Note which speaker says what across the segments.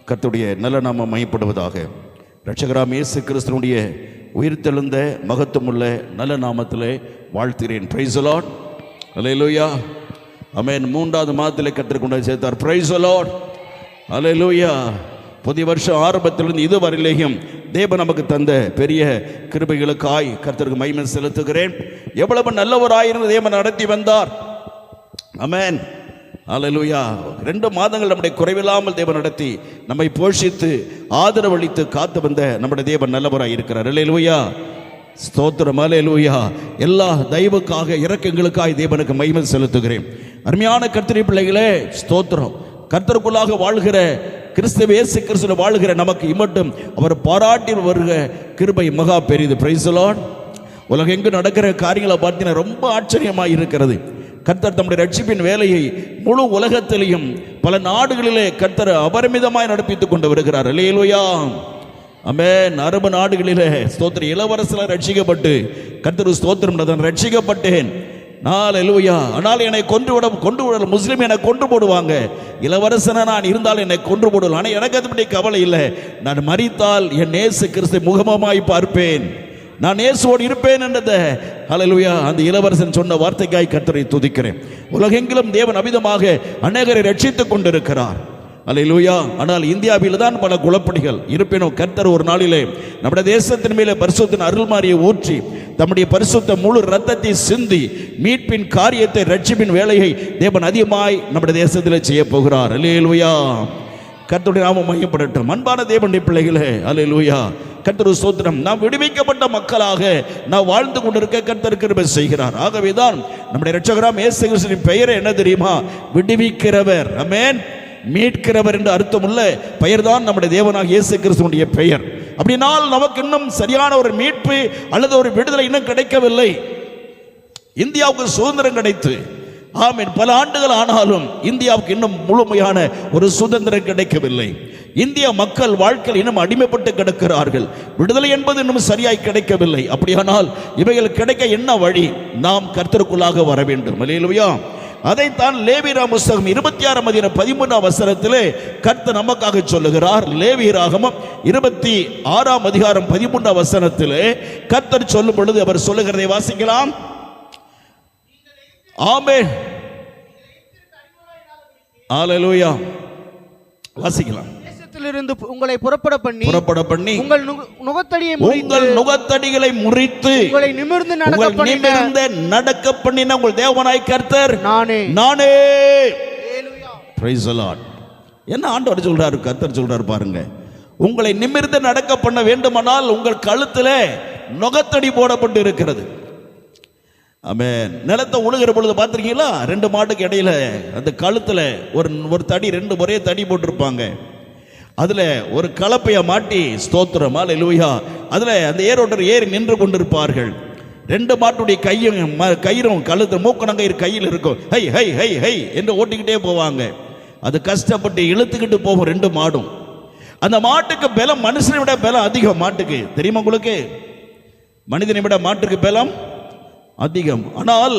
Speaker 1: கர்த்தருடைய நல்ல நாமம் மையப்படுவதாக. இரட்சகராம் இயேசு கிறிஸ்துவினுடைய உயிர்த்தெழுந்த மகத்துவமுள்ள நல்ல நாமத்திலே வாழ்த்துகிறேன். Praise the lord. அல்லேலூயா. ஆமென். 3வது மாதத்திலே கர்த்தர் கொண்டு சேர்த்தார். Praise the lord. அல்லேலூயா. புதிய வருஷம் ஆரம்பத்திலிருந்து இதுவரையிலேயும் தேவன் நமக்கு தந்த பெரிய கிருபைகளுக்காய் கர்த்தருக்கு மகிமை செலுத்துகிறேன். எவ்வளவு நல்லவராயிருந்து தேவன் நடத்தி வந்தார். ஆமென். அல்லேலூயா. 2 மாதங்கள் நம்முடைய குறைவில்லாமல் தேவன் நடத்தி நம்மை போஷித்து ஆதரவளித்து காத்து வந்த நம்முடைய தேவன் நல்லவராய் இருக்கிறார். அல்லேலூயா. ஸ்தோத்திரம். அல்லேலூயா. எல்லா தயவுக்காக இரக்கங்களுக்காய் தேவனுக்கு மகிமை செலுத்துகிறேன். அருமையான கர்த்தருடைய பிள்ளைகளே, ஸ்தோத்திரம். கர்த்தருக்குள்ளாக வாழ்கிற கிறிஸ்துவ இயேசு கிறிஸ்துவில் வாழ்கிற நமக்கு இம்மட்டும் அவர் பாராட்டி வருகிற கிருபை மகா பெரிது. Price the Lord. உலகெங்கும் நடக்கிற காரியங்களை பார்த்தீங்கன்னா ரொம்ப ஆச்சரியமாக இருக்கிறது. கர்த்தர் தம்முடைய ரட்சிப்பின் வேலையை முழு உலகத்திலையும் பல நாடுகளிலே கர்த்தர் அபரிமிதமாய் நடப்பித்துக் கொண்டு வருகிறார். அல்லேலூயா. ஆமென். அரபு நாடுகளிலே ஸ்தோத்திரம் இளவரசர் ரட்சிக்கப்பட்டு கர்த்தர் ஸ்தோத்திரம் நான் ரட்சிக்கப்பட்டேன். அல்லேலூயா. ஆனால் என்னை கொண்டு விட முஸ்லீம் என்னை கொண்டு போடுவாங்க. இளவரசனை நான் இருந்தால் என்னை கொன்று போடுவாங்க. ஆனால் எனக்கு அது பற்றி கவலை இல்லை. நான் மரித்தால் என் இயேசு கிறிஸ்துவை முகமாய் பார்ப்பேன், நான் இயேசுவோடு இருப்பேன் என்றது. அல்லேலூயா. அந்த இளவரசன் சொன்ன வார்த்தைக்காய் கர்த்தரை துதிக்கிறேன். உலகெங்கிலும் தேவன் அமிதமாக அநேகரை ரட்சித்துக் கொண்டிருக்கிறார். அல்லேலூயா. ஆனால் இந்தியாவில் தான் பல குழப்படிகள் இருப்பினும் கர்த்தர் ஒரு நாளிலே நம்முடைய தேசத்தின் மேலே பரிசுத்தின் அருள்மாரியை ஊற்றி தம்முடைய பரிசுத்த முழு ரத்தத்தை சிந்தி மீட்பின் காரியத்தை ரட்சிப்பின் வேலையை தேவன் அதிகமாய் நம்முடைய தேசத்தில் செய்ய போகிறார். அல்லேலூயா. கர்த்தருடைய நாமம் மையப்படட்டும். அன்பான தேவனுடைய பிள்ளைகளே, அல்லேலூயா. கர்த்தர் ஸ்தோத்திரம். நாம் விடுவிக்கப்பட்ட மக்களாக நாம் வாழ்ந்து கொண்டிருக்க கர்த்தர் கிருபை செய்கிறார். ஆகவேதான் நம்முடைய இரட்சகராம் இயேசு கிறிஸ்துவின் பெயர் என்ன தெரியுமா? விடுவிக்கிறவர். ஆமென். மீட்கிறவர் என்று அர்த்தமுள்ள பெயர் தான் நம்முடைய தேவனாக இயேசு கிறிஸ்துவினுடைய பெயர். அப்படினால் நமக்கு இன்னும் சரியான ஒரு மீட்பு அல்லது ஒரு விடுதலை இன்னும் கிடைக்கவில்லை. இந்தியாவுக்கு சுதந்திரம் கிடைத்து ஆமென் பல ஆண்டுகள் ஆனாலும் இந்தியாவுக்கு இன்னும் முழுமையான ஒரு சுதந்திரம் கிடைக்கவில்லை. இந்திய மக்கள் வாழ்க்கையில் இன்னும் அடிமைப்பட்டு கிடக்கிறார்கள். விடுதலை என்பது இன்னும் சரியாய் கிடைக்கவில்லை. அப்படியானால் இவைகள் கிடைக்க என்ன வழி? நாம் கர்த்தருக்குள்ளாக வர வேண்டும். அல்லேலூயா. அதைத்தான் லேவியராகமம் புத்தகம் 26ஆம் அதிகாரம் 13ஆம் வசனத்திலே கர்த்தர் நமக்காக சொல்லுகிறார். லேவியராகமம் 26ஆம் அதிகாரம் 13ஆம் வசனத்திலே கர்த்தர் சொல்லும் பொழுது அவர் சொல்லுகிறதை வாசிக்கலாம். ஆமென். அல்லேலூயா. வாசிக்கலாம்.
Speaker 2: தேசத்திலிருந்து உங்களை புறப்பட பண்ணி உங்கள்
Speaker 1: நுகத்தடிகளை முறித்து
Speaker 2: உங்களை நிமிர்ந்து
Speaker 1: நடக்க பண்ணின உங்கள் தேவனாய் கர்த்தர் நானே. Price the Lord. என்ன ஆண்டவர் சொல்றாரு? கர்த்தர் சொல்றாரு பாருங்க. உங்களை நிமிர்ந்து நடக்க பண்ண வேண்டுமானால் உங்கள் கழுத்திலே நுகத்தடி போடப்பட்டு இருக்கிறது. ஆமென். நிலத்தை உழுகிற பொழுது பார்த்துருக்கீங்களா? 2 மாட்டுக்கு இடையில அந்த கழுத்துல ஒரு தடி, 2 ஒரே தடி போட்டிருப்பாங்க. அதுல ஒரு கலப்பையை மாட்டி ஸ்தோத்திரம். அல்லேலூயா. அதுல அந்த ஏரோட்டர் ஏறி நின்று கொண்டிருப்பார்கள். 2 மாட்டுடைய கயிறும் கழுத்து மூக்கணங்கயிறு கையில் இருக்கும். ஹை ஹை ஹை ஹை என்று ஓட்டிக்கிட்டே போவாங்க. அது கஷ்டப்பட்டு இழுத்துக்கிட்டு போகும் 2 மாடும். அந்த மாட்டுக்கு பலம் மனுஷனை விட பலம் அதிகம். மாட்டுக்கு தெரியுமா உங்களுக்கு? மனிதனை விட மாட்டுக்கு பலம் அதிகம். ஆனால்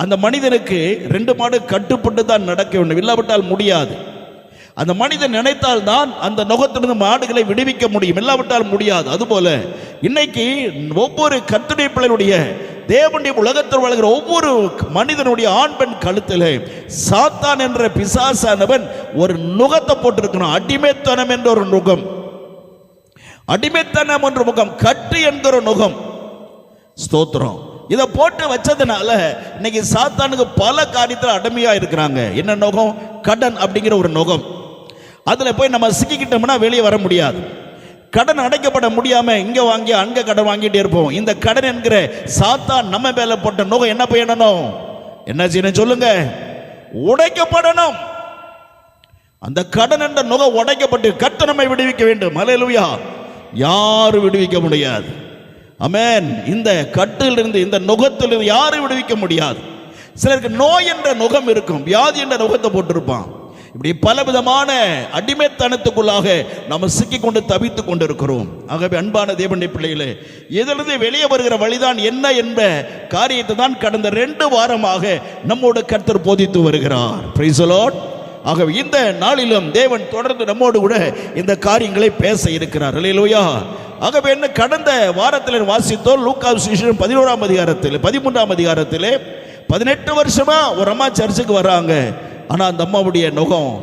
Speaker 1: அந்த மனிதனுக்கு 2 மாடு கட்டுப்பட்டு தான் நடக்க வேண்டும், இல்லாவிட்டால் முடியாது. அந்த மனிதன் நினைத்தால் தான் அந்த நுகத்திலிருந்து மாடுகளை விடுவிக்க முடியும், இல்லாவிட்டால் முடியாது. அதுபோல இன்னைக்கு ஒவ்வொரு கர்த்தருடைய பிள்ளைகளுடைய தேவனுடைய உலகத்தில் வாழ்கிற ஒவ்வொரு மனிதனுடைய ஆண் பெண் கழுத்திலே சாத்தான் என்ற பிசாசானவன் ஒரு நுகத்தை போட்டிருக்கிறான். அடிமைத்தனம் என்ற ஒரு நுகம், அடிமைத்தனம் என்ற முகம், கட்டு என்கிற நுகம். ஸ்தோத்திரம். இதை போட்டு வச்சதுனால இன்னைக்கு சாத்தானுக்கு பல காரியத்தில் அடிமையா இருக்கிறாங்க. என்ன நுகம்? கடன் அப்படிங்கிற ஒரு நுகம். அதுல போய் நம்ம சிக்கிக்கிட்டோம்னா வெளியே வர முடியாது. கடன் அடைக்கப்பட முடியாம இங்க வாங்கி அங்க கடன் வாங்கிட்டே இருப்போம். இந்த கடன் என்கிற சாத்தான் நம்ம மேல போட்ட நுகம் என்ன செய்யணும்? என்ன செய்யணும் சொல்லுங்க? உடைக்கப்படணும். அந்த கடன் என்ற நுகம் உடைக்கப்பட்டு கர்த்தர் நம்மை விடுவிக்க வேண்டும். அல்லேலூயா. யாரும் விடுவிக்க முடியாது. ஆமென். இந்த கட்டிலிருந்து இந்த நுகத்திலிருந்து யாரும் விடுவிக்க முடியாது. சிலருக்கு நோய் என்ற நுகம் இருக்கும், வியாதி என்ற நுகத்தை போட்டிருப்பான். இப்படி பலவிதமான அடிமைத்தனத்துக்குள்ளாக நாம் சிக்கிக்கொண்டு தவித்துக் கொண்டிருக்கிறோம். ஆகவே அன்பான தேவனுடைய பிள்ளைகளே, இதிலிருந்து வெளியே வருகிற வழிதான் என்ன என்ற காரியத்தை தான் கடந்த 2 வாரமாக நம்மோடு கர்த்தர் போதித்து வருகிறார். Price the Lord. ஆகவே இந்த நாளிலும் தேவன் தொடர்ந்து நம்மோடு கூட இந்த காரியங்களை பேச இருக்கிறார். அல்லேலூயா. ஆகவே என்ன கடந்த வாரத்தில் வாசித்தோம் லூக்கா சுவிசேஷம் 11ஆம் அதிகாரத்தில் 13ஆம் அதிகாரத்தில் 18 வருஷமா ஒரு அம்மா சர்ச்சுக்கு வர்றாங்க. ஆனால் அந்த அம்மாவுடைய நுகம்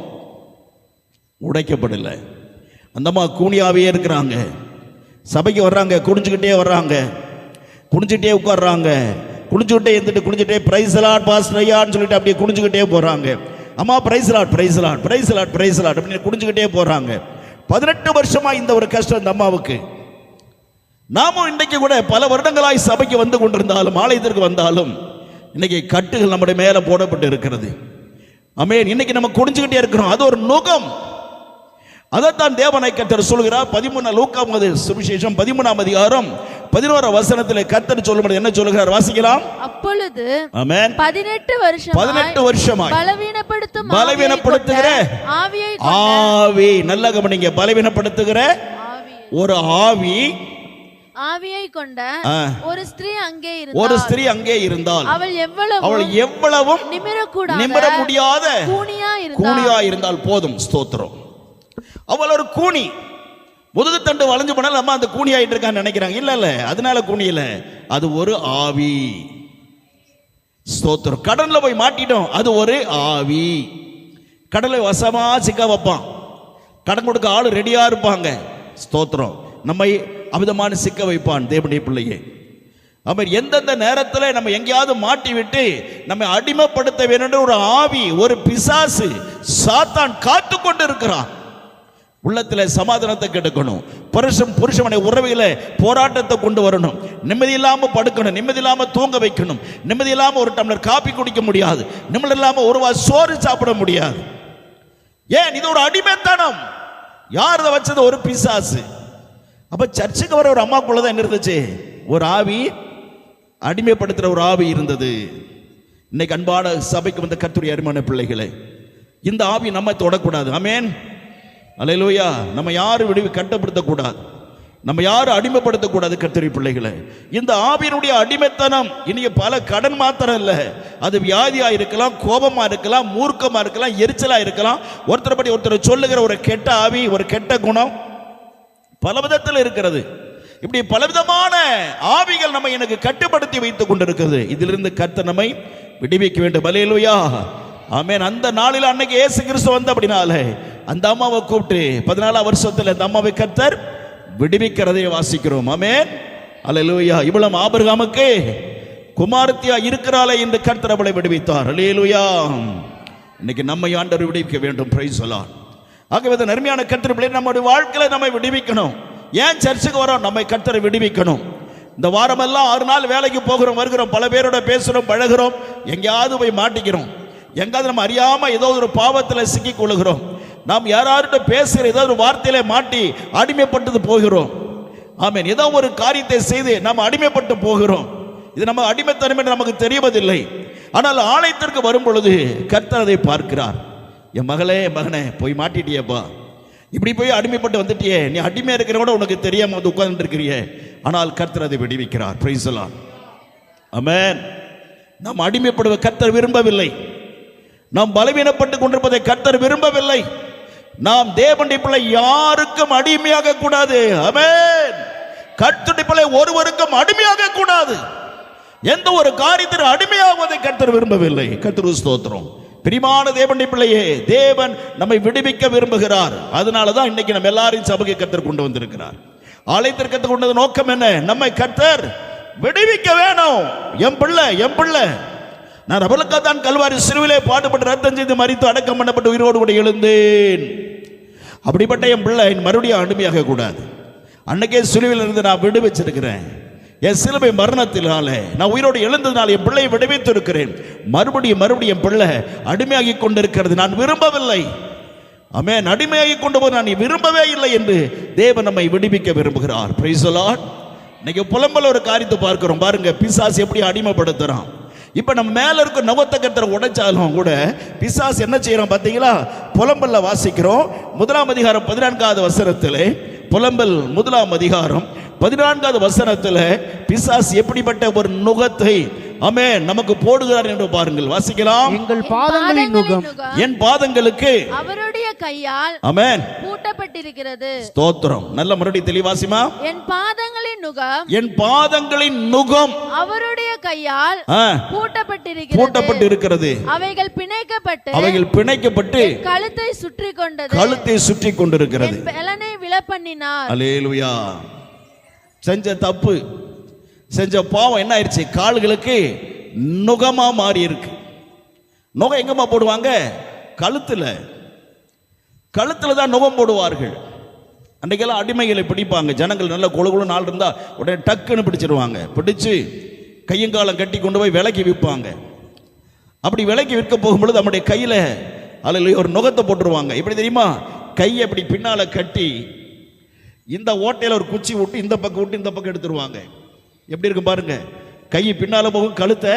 Speaker 1: உடைக்கப்படலை. அந்த அம்மா கூனியாவே இருக்கிறாங்க. சபைக்கு வர்றாங்க, குடிஞ்சுக்கிட்டே வர்றாங்க, குடிஞ்சுக்கிட்டே உட்கார்றாங்க, குடிஞ்சுக்கிட்டே இருந்துட்டு குடிஞ்சுட்டே பிரைஸ் லார்ட் பாஸ்டர் ஐயான்னு சொல்லிட்டு அப்படியே குடிஞ்சுக்கிட்டே போகிறாங்க. அம்மா praise Lord praise Lord praise Lord praise Lord அப்படின்னு குடிஞ்சுக்கிட்டே போகிறாங்க. 18 வருஷமா இந்த ஒரு கஷ்டம் இந்த அம்மாவுக்கு. நாமும் இன்றைக்கு கூட பல வருடங்களாய் சபைக்கு வந்து கொண்டிருந்தாலும் ஆலயத்திற்கு வந்தாலும் இன்னைக்கு கட்டுகள் நம்முடைய மேலே போடப்பட்டு இருக்கிறது. ஆமென். இன்னைக்கு நம்ம குடிஞ்சுக்கிட்டே இருக்கிறோம். அது ஒரு நுகம். அதைத்தான் தேவனை கர்த்தர் சொல்கிறார். 13 லூக்கா சுவிசேஷம் 13ஆம் அதிகாரம் 11ஆம் வசனத்தில் கர்த்தர் சொல்லும்போது என்ன சொல்கிறார் வாசிக்கலாம்.
Speaker 3: அப்பொழுது
Speaker 1: ஆமென்
Speaker 3: 18 வருஷமாய்
Speaker 1: பலவீனப்படுத்துகிற ஆவி, நல்ல கவனிங்க, பலவீனப்படுத்துகிற ஒரு ஆவியை கொண்ட ஒரு ஸ்திரீ அங்கே இருந்தால் அவள் எவ்வளவும் நிமிர முடியாத கூனியா இருந்தால் போதும். ஸ்தோத்திரம். அவள் ஒரு கூனி, முதுகுத்தண்டு வளைஞ்சு போனாலும் அம்மா அந்த கூனி ஆயிட்டு இருக்கான்னு நினைக்கிறாங்க. இல்ல, அதனால கூனி இல்ல, அது ஒரு ஆவி. ஸ்தோத்திரம். கடல்ல போய் மாட்டிட்டோம், அது ஒரு ஆவி. கடலை வசமா சிக்க வைப்பான், கடன் கொடுக்க ஆளு ரெடியா இருப்பாங்க. ஸ்தோத்திரம். நம்மை அமிதமான சிக்க வைப்பான் தேவனுடைய பிள்ளையே. அவர் எந்தெந்த நேரத்தில் நம்ம எங்கேயாவது மாட்டி விட்டு நம்மை அடிமைப்படுத்த வேண்டும் ஒரு ஆவி, ஒரு பிசாசு சாத்தான் காத்து கொண்டு இருக்கிறான். உள்ளத்தில் சமாதானத்தை கெடுக்கணும், புருஷனுடைய உறவுல போராட்டத்தை கொண்டு வரணும், நிம்மதி இல்லாம படுக்கணும், நிம்மதி இல்லாம தூங்க வைக்கணும், நிம்மதி இல்லாம ஒரு டம்ளர் காப்பி குடிக்க முடியாது, நிம்மதி இல்லாம ஒரு வாய் சோறு சாப்பிட முடியாது. ஏன்? இது ஒரு அடிமைத்தனம். யார் அதை வச்சது? ஒரு பிசாசு. அப்ப சர்ச்சுக்கு வர ஒரு அம்மாக்குள்ளதான் என்ன இருந்துச்சு? ஒரு ஆவி, அடிமைப்படுத்துற ஒரு ஆவி இருந்தது. இன்னைக்கு அன்பான சபைக்கு வந்த கர்த்தருடைய அருமையான பிள்ளைகளே, இந்த ஆவி நம்ம தொடக்கூடாது. ஆமென். அல்லேலூயா. நம்ம யாரும் கட்டப்படுத்தக்கூடாது, நம்ம யாரும் அடிமைப்படுத்தக்கூடாது கர்த்தருடைய பிள்ளைகளே. இந்த ஆவியினுடைய அடிமைத்தனம் இன்னைக்கு பல கடன் மாத்திரம் இல்லை, அது வியாதியா இருக்கலாம், கோபமா இருக்கலாம், மூர்க்கமா இருக்கலாம், எரிச்சலா இருக்கலாம், ஒருத்தர் படி ஒருத்தர் சொல்லுகிற ஒரு கெட்ட ஆவி, ஒரு கெட்ட குணம் பல விதத்தில் இருக்கிறது. இப்படி பலவிதமான ஆவிகள் நம்ம எனக்கு கட்டுப்படுத்தி வைத்துக் கொண்டிருக்கிறது. இதிலிருந்து கர்த்தர் நம்மை விடுவிக்க வேண்டும். அல்லேலூயா. ஆமென். அந்த நாளில் அன்னைக்கு இயேசு கிறிஸ்து வந்த அப்படினாலே அந்த அம்மாவை கூப்பிட்டு 14ஆம் வருஷத்தில் அந்த அம்மாவை கர்த்தர் விடுவிக்கிறதை வாசிக்கிறோம். ஆமென். அல்லேலூயா. இவ்வளவு ஆபிரகாமுக்கு குமாரத்தியா இருக்கிறாளே என்று கர்த்தர் அவளை விடுவித்தார். அல்லேலூயா. இன்னைக்கு நம்மை ஆண்டவர் விடுவிக்க வேண்டும். Price the Lord. ஆகவே நன்மையான கர்த்தர் பிள்ளை நம்முடைய வாழ்க்கையில நம்மை விடுவிக்கணும். ஏன் சர்ச்சுக்கு வரோம்? நம்மை கர்த்தரை விடுவிக்கணும். இந்த வாரமெல்லாம் 6 நாள் வேலைக்கு போகிறோம், வருகிறோம், பல பேரோட பேசுகிறோம், பழகிறோம், எங்கேயாவது போய் மாட்டிக்கிறோம், எங்காவது நம்ம அறியாமல் ஏதோ ஒரு பாவத்தில் சிக்கி கொள்ளுகிறோம், நாம் யாரார்கிட்ட பேசுகிற ஏதோ ஒரு வார்த்தையில மாட்டி அடிமைப்பட்டு போகிறோம். ஆமென். ஏதோ ஒரு காரியத்தை செய்து நம்ம அடிமைப்பட்டு போகிறோம். இது நம்ம அடிமைத்தனம் என்று நமக்கு தெரிவதில்லை. ஆனால் ஆலயத்திற்கு வரும் பொழுது கர்த்தர் அதை பார்க்கிறார். என் மகளே, மகனே, போய் மாட்டிட்டியப்பா, இப்படி போய் அடிமைப்பட்டு வந்துட்டியே, நீ அடிமையா இருக்கிற கூட உனக்கு தெரியாம வந்து உட்கார்ந்து இருக்கிறியே. ஆனால் கர்த்தர் அதை விடுவிக்கிறார். Praise the lord. ஆமென். நாம் அடிமைப்படுவ கர்த்தர் விரும்பவில்லை. நாம் பலவீனப்பட்டு கொண்டிருப்பதை கர்த்தர் விரும்பவில்லை. நாம் தேவனுடைய பிள்ளை யாருக்கும் அடிமையாக கூடாது. ஆமென். கர்த்தருடைய பிள்ளை ஒருவருக்கும் அடிமையாக கூடாது. எந்த ஒரு காரியத்திற்கு அடிமையாகுவதை கர்த்தர் விரும்பவில்லை. கர்த்தருக்கு ஸ்தோத்திரம். பிரியமான தேவனுடைய பிள்ளையே, தேவன் நம்மை விடுவிக்க விரும்புகிறார். அதனாலதான் இன்னைக்கு நம்ம எல்லாரையும் சபைக்கு கர்த்தர் கொண்டு வந்திருக்கிறார். ஆலயத்திற்கு கர்த்தர் கொண்டது நோக்கம் என்ன? நம்மை கர்த்தர் விடுவிக்க வேணும். என் பிள்ளை நான் அவளுக்காக தான் கல்வாரி சிலுவிலே பாடுபட்டு ரத்தம் செய்து மரித்து அடக்கம் பண்ணப்பட்டு உயிரோடு கூட எழுந்தேன். அப்படிப்பட்ட என் பிள்ளை மறுபடியும் அடிமையாக கூடாது. அன்னைக்கே சிலுவையில் இருந்து நான் விடுவிச்சிருக்கிறேன். என் சிலுவை மரணத்தினாலே நான் உயிரோடு எழுந்ததுனால என் பிள்ளையை விடுவித்து இருக்கிறேன். மறுபடியும் என் பிள்ளை அடிமையாகி கொண்டிருக்கிறது. நான் விரும்பவில்லை. ஆமென். அடிமையாகி கொண்டு போது நான் விரும்பவே இல்லை என்று தேவன் நம்மை விடுவிக்க விரும்புகிறார். Price the Lord. இன்னைக்கு புலம்பல ஒரு காரியத்தை பார்க்கிறோம். பாருங்க, பிசாசு எப்படி அடிமைப்படுத்துறான். இப்ப நம்ம மேல இருக்க நவத்தை கர்த்தர் உடைச்சாலும் கூட பிசாசு என்ன செய்யறான் பாத்தீங்களா? புலம்பல்ல வாசிக்கிறோம் 1ஆம் அதிகாரம் 14வது வசனத்திலே, புலம்பல் 1ஆம் அதிகாரம் 14வது வசனத்தில் பிசாசு எப்படிப்பட்ட ஒரு நுகத்தை ஆமென் நமக்கு போடுகிறார் என்று பாருங்கள். வாசிக்கலாம்.
Speaker 2: எங்கள் பாதங்களின் நுகம்
Speaker 1: என் பாதங்களுக்கு
Speaker 3: அவருடைய கையால்
Speaker 1: ஆமென்
Speaker 3: பூட்டப்பட்டிருக்கிறது.
Speaker 1: ஸ்தோத்திரம். நல்ல மறுபடியும் தெளிவாசிமா.
Speaker 3: என் பாதங்களின் நுகம்
Speaker 1: என் பாதங்களின் நுகம்
Speaker 3: அவருடைய கையால்
Speaker 1: பூட்டப்பட்டிருக்கிறது.
Speaker 3: அவைகள்
Speaker 1: பிணைக்கப்பட்டு
Speaker 3: கழுத்தை சுற்றி கொண்டது.
Speaker 1: கழுத்தை சுற்றி கொண்டிருக்கிறது.
Speaker 3: பெலனை விழப்பண்ணினார்.
Speaker 1: அல்லேலூயா. செஞ்ச தப்பு, செஞ்ச பாவம் என்ன ஆயிடுச்சு? கால்களுக்கு நுகமா மாறி இருக்கு. நுகம் எங்கம்மா போடுவாங்க? கழுத்துல தான் நுகம் போடுவார்கள். அன்றைக்கெல்லாம் அடிமைகளை பிடிப்பாங்க. ஜனங்கள் நல்ல கொழு நாள் இருந்தா உடனே டக்குன்னு பிடிச்சிருவாங்க. பிடிச்சு கையங்காலம் கட்டி கொண்டு போய் விலைக்கு விற்பாங்க. அப்படி விலைக்கு விற்க போகும்பொழுது நம்முடைய கையில அல்ல ஒரு நுகத்தை போட்டுருவாங்க. எப்படி தெரியுமா? கையை அப்படி பின்னால கட்டி இந்த ஓட்டையில ஒரு குச்சி விட்டு இந்த பக்கம் விட்டு இந்த பக்கம் எடுத்துருவாங்க. எப்படி இருக்கு பாருங்க. கையை பின்னால போகும், கழுத்தை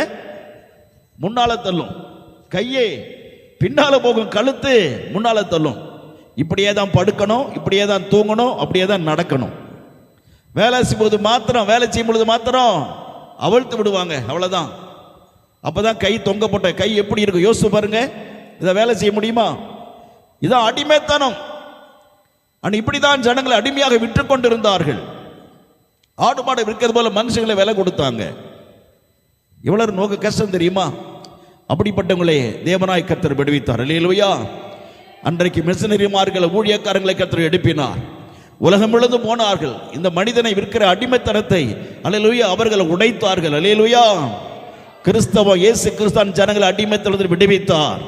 Speaker 1: முன்னால தள்ளும். கையை பின்னால போகும், கழுத்து முன்னால தள்ளும். இப்படியே தான் படுக்கணும், இப்படியே தான் தூங்கணும், அப்படியே தான் நடக்கணும். வேலை செய்யும் பொழுது மாத்திரம் அவிழ்த்து விடுவாங்க. அவ்வளவுதான். அப்பதான் கை தொங்கப்பட்ட கை எப்படி இருக்கும் யோசிச்சு பாருங்க. இதை வேலை செய்ய முடியுமா? இதான் அடிமைத்தனம். இப்படிதான் ஜனங்களை அடிமையாக விற்று கொண்டிருந்தார்கள். ஆடு மாடு விற்கிறது போல மனுஷங்களை விலை கொடுத்தாங்க. எவ்வளவு நோக்கு கஷ்டம் தெரியுமா? அப்படிப்பட்டவங்களே தேவனாய் கர்த்தர் விடுவித்தார். அல்லேலூயா. அன்றைக்கு மிஷனரிமார்களை ஊழியக்காரங்களை கர்த்தர் எழுப்பினார். உலகம் முழுவதும் போனார்கள். இந்த மனிதனை விற்கிற அடிமைத்தனத்தை அல்லேலூயா அவர்கள் உடைத்தார்கள். அல்லேலூயா. கிறிஸ்தவ இயேசு கிறிஸ்தான் ஜனங்களை அடிமைத்தனத்தில் விடுவித்தார்.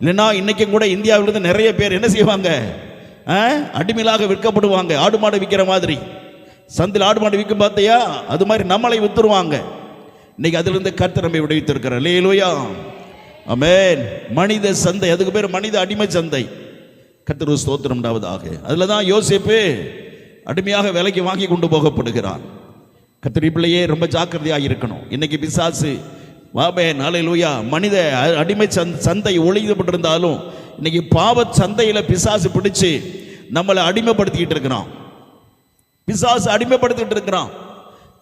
Speaker 1: இல்லைன்னா இன்னைக்கும் கூட இந்தியாவிலிருந்து நிறைய பேர் என்ன செய்வாங்க? அடிமையாக விற்கப்படுவாங்க. ஆடு மாடு விற்கிற மாதிரி சந்தில் ஆடு மாடு விற்கும் பார்த்தியா, அது மாதிரி நம்மளை வித்துருவாங்க. இன்னைக்கு அதிலிருந்து கர்த்தர் நம்மை விடுவித்திருக்கிறார். அல்லேலூயா. ஆமென். மனித சந்தை, அதுக்கு பேர் மனித அடிமை சந்தை. கர்த்தருக்கு ஸ்தோத்திரம் உண்டாவதாக. அதுல தான் யோசேப்பு அடிமையாக விலைக்கு வாங்கி கொண்டு போகப்படுகிறான். கர்த்தர் பிள்ளையே ரொம்ப ஜாக்கிரதையாக இருக்கணும். இன்னைக்கு பிசாசு ஆமென் அல்லேலூயா மனித அடிமை சந்தை ஒளிக்கப்பட்டிருந்தாலும் இன்னைக்கு பாவ சந்தையில பிசாசு பிடிச்சு நம்மளை அடிமைப்படுத்திக்கிட்டு இருக்கிறான். பிசாசு அடிமைப்படுத்திட்டு இருக்கிறான்.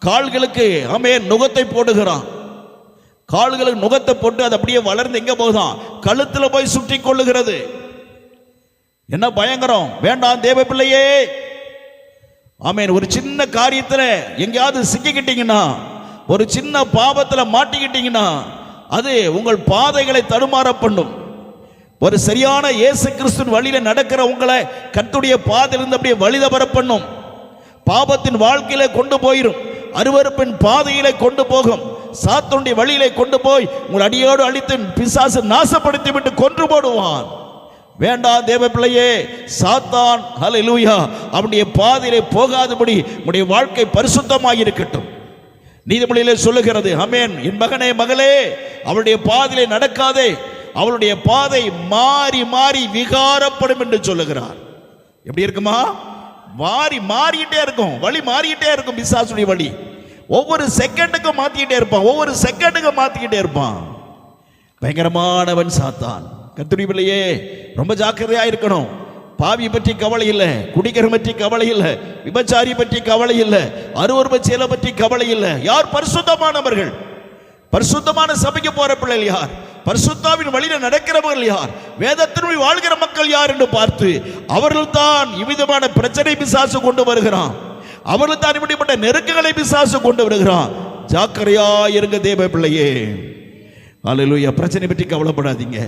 Speaker 1: கால்களுக்கு ஆமென் நுகத்தை போடுகிறான். கால்களுக்கு நுகத்தை போட்டு அது அப்படியே வளர்ந்து எங்க போகுதான்? கழுத்துல போய் சுற்றி கொள்ளுகிறது. என்ன பயங்கரம்! வேண்டாம் தேவ பிள்ளையே. ஆமென். ஒரு சின்ன காரியத்துல எங்கேயாவது சிக்கிக்கிட்டீங்கன்னா, ஒரு சின்ன பாவத்துல மாட்டிக்கிட்டீங்கன்னா அது உங்கள் பாதைகளை தடுமாற பண்ணும். ஒரு சரியான இயேசு கிறிஸ்துவின் வழியில நடக்கிற உங்களை கர்த்தருடைய பாதையிலிருந்து அப்படியே வழிதவர பண்ணும். பாவத்தின் வாழ்க்கையில கொண்டு போயிரும். அருவருப்பின் பாதையிலே கொண்டு போகும். சாத்தானுடைய வழியிலே கொண்டு போய் உங்கள் அடியோடு அழித்து பிசாசு நாசப்படுத்தி விட்டு கொன்று போடுவான். வேண்டாம் தேவ பிள்ளையே. சாத்தான் ஹல்லேலூயா அவனுடைய பாதையிலே போகாதபடி உடைய வாழ்க்கை பரிசுத்தமாக இருக்கட்டும். நீதிமொழியிலே சொல்லுகிறது ஆமென். என் மகனே மகளே, அவளுடைய பாதையிலே நடக்காதே, அவளுடைய பாதை மாறி மாறி விகாரப்படும் என்று சொல்லுகிறார். எப்படி இருக்குமா? மாறிக்கிட்டே இருக்கும். வழி மாறிக்கிட்டே இருக்கும். பிசாசுடைய வழி ஒவ்வொரு செகண்டுக்கும் மாத்திக்கிட்டே இருப்பான். பயங்கரமானவன் சாத்தான். கர்த்தருடைய பிள்ளையே ரொம்ப ஜாக்கிரதையா இருக்கணும். பாவி பற்றி கவலை இல்லை, குடிக்கிற பற்றி கவலை இல்லை, விபச்சாரி பற்றி கவலை இல்லை, அருவருப்பு செயலை பற்றி கவலை இல்லை. யார் பரிசுத்தமானவர்கள்? பரிசுத்தமான சபைக்கு போற பிள்ளைகள் யார்? பரிசுத்தாவின் வழியில நடக்கிறவர்கள் யார்? வேதத்தினுள் வாழ்கிற மக்கள் யார் என்று பார்த்து அவர்கள் தான் இவ்விதமான பிரச்சனை பிசாசு கொண்டு வருகிறான். அவர்கள் தான் இப்படிப்பட்ட நெருக்கங்களை பிசாசு கொண்டு வருகிறான். ஜாக்கிரதையா இருங்க தேவ பிள்ளையே. அல்லேலூயா. பிரச்சனை பற்றி கவலைப்படாதீங்க.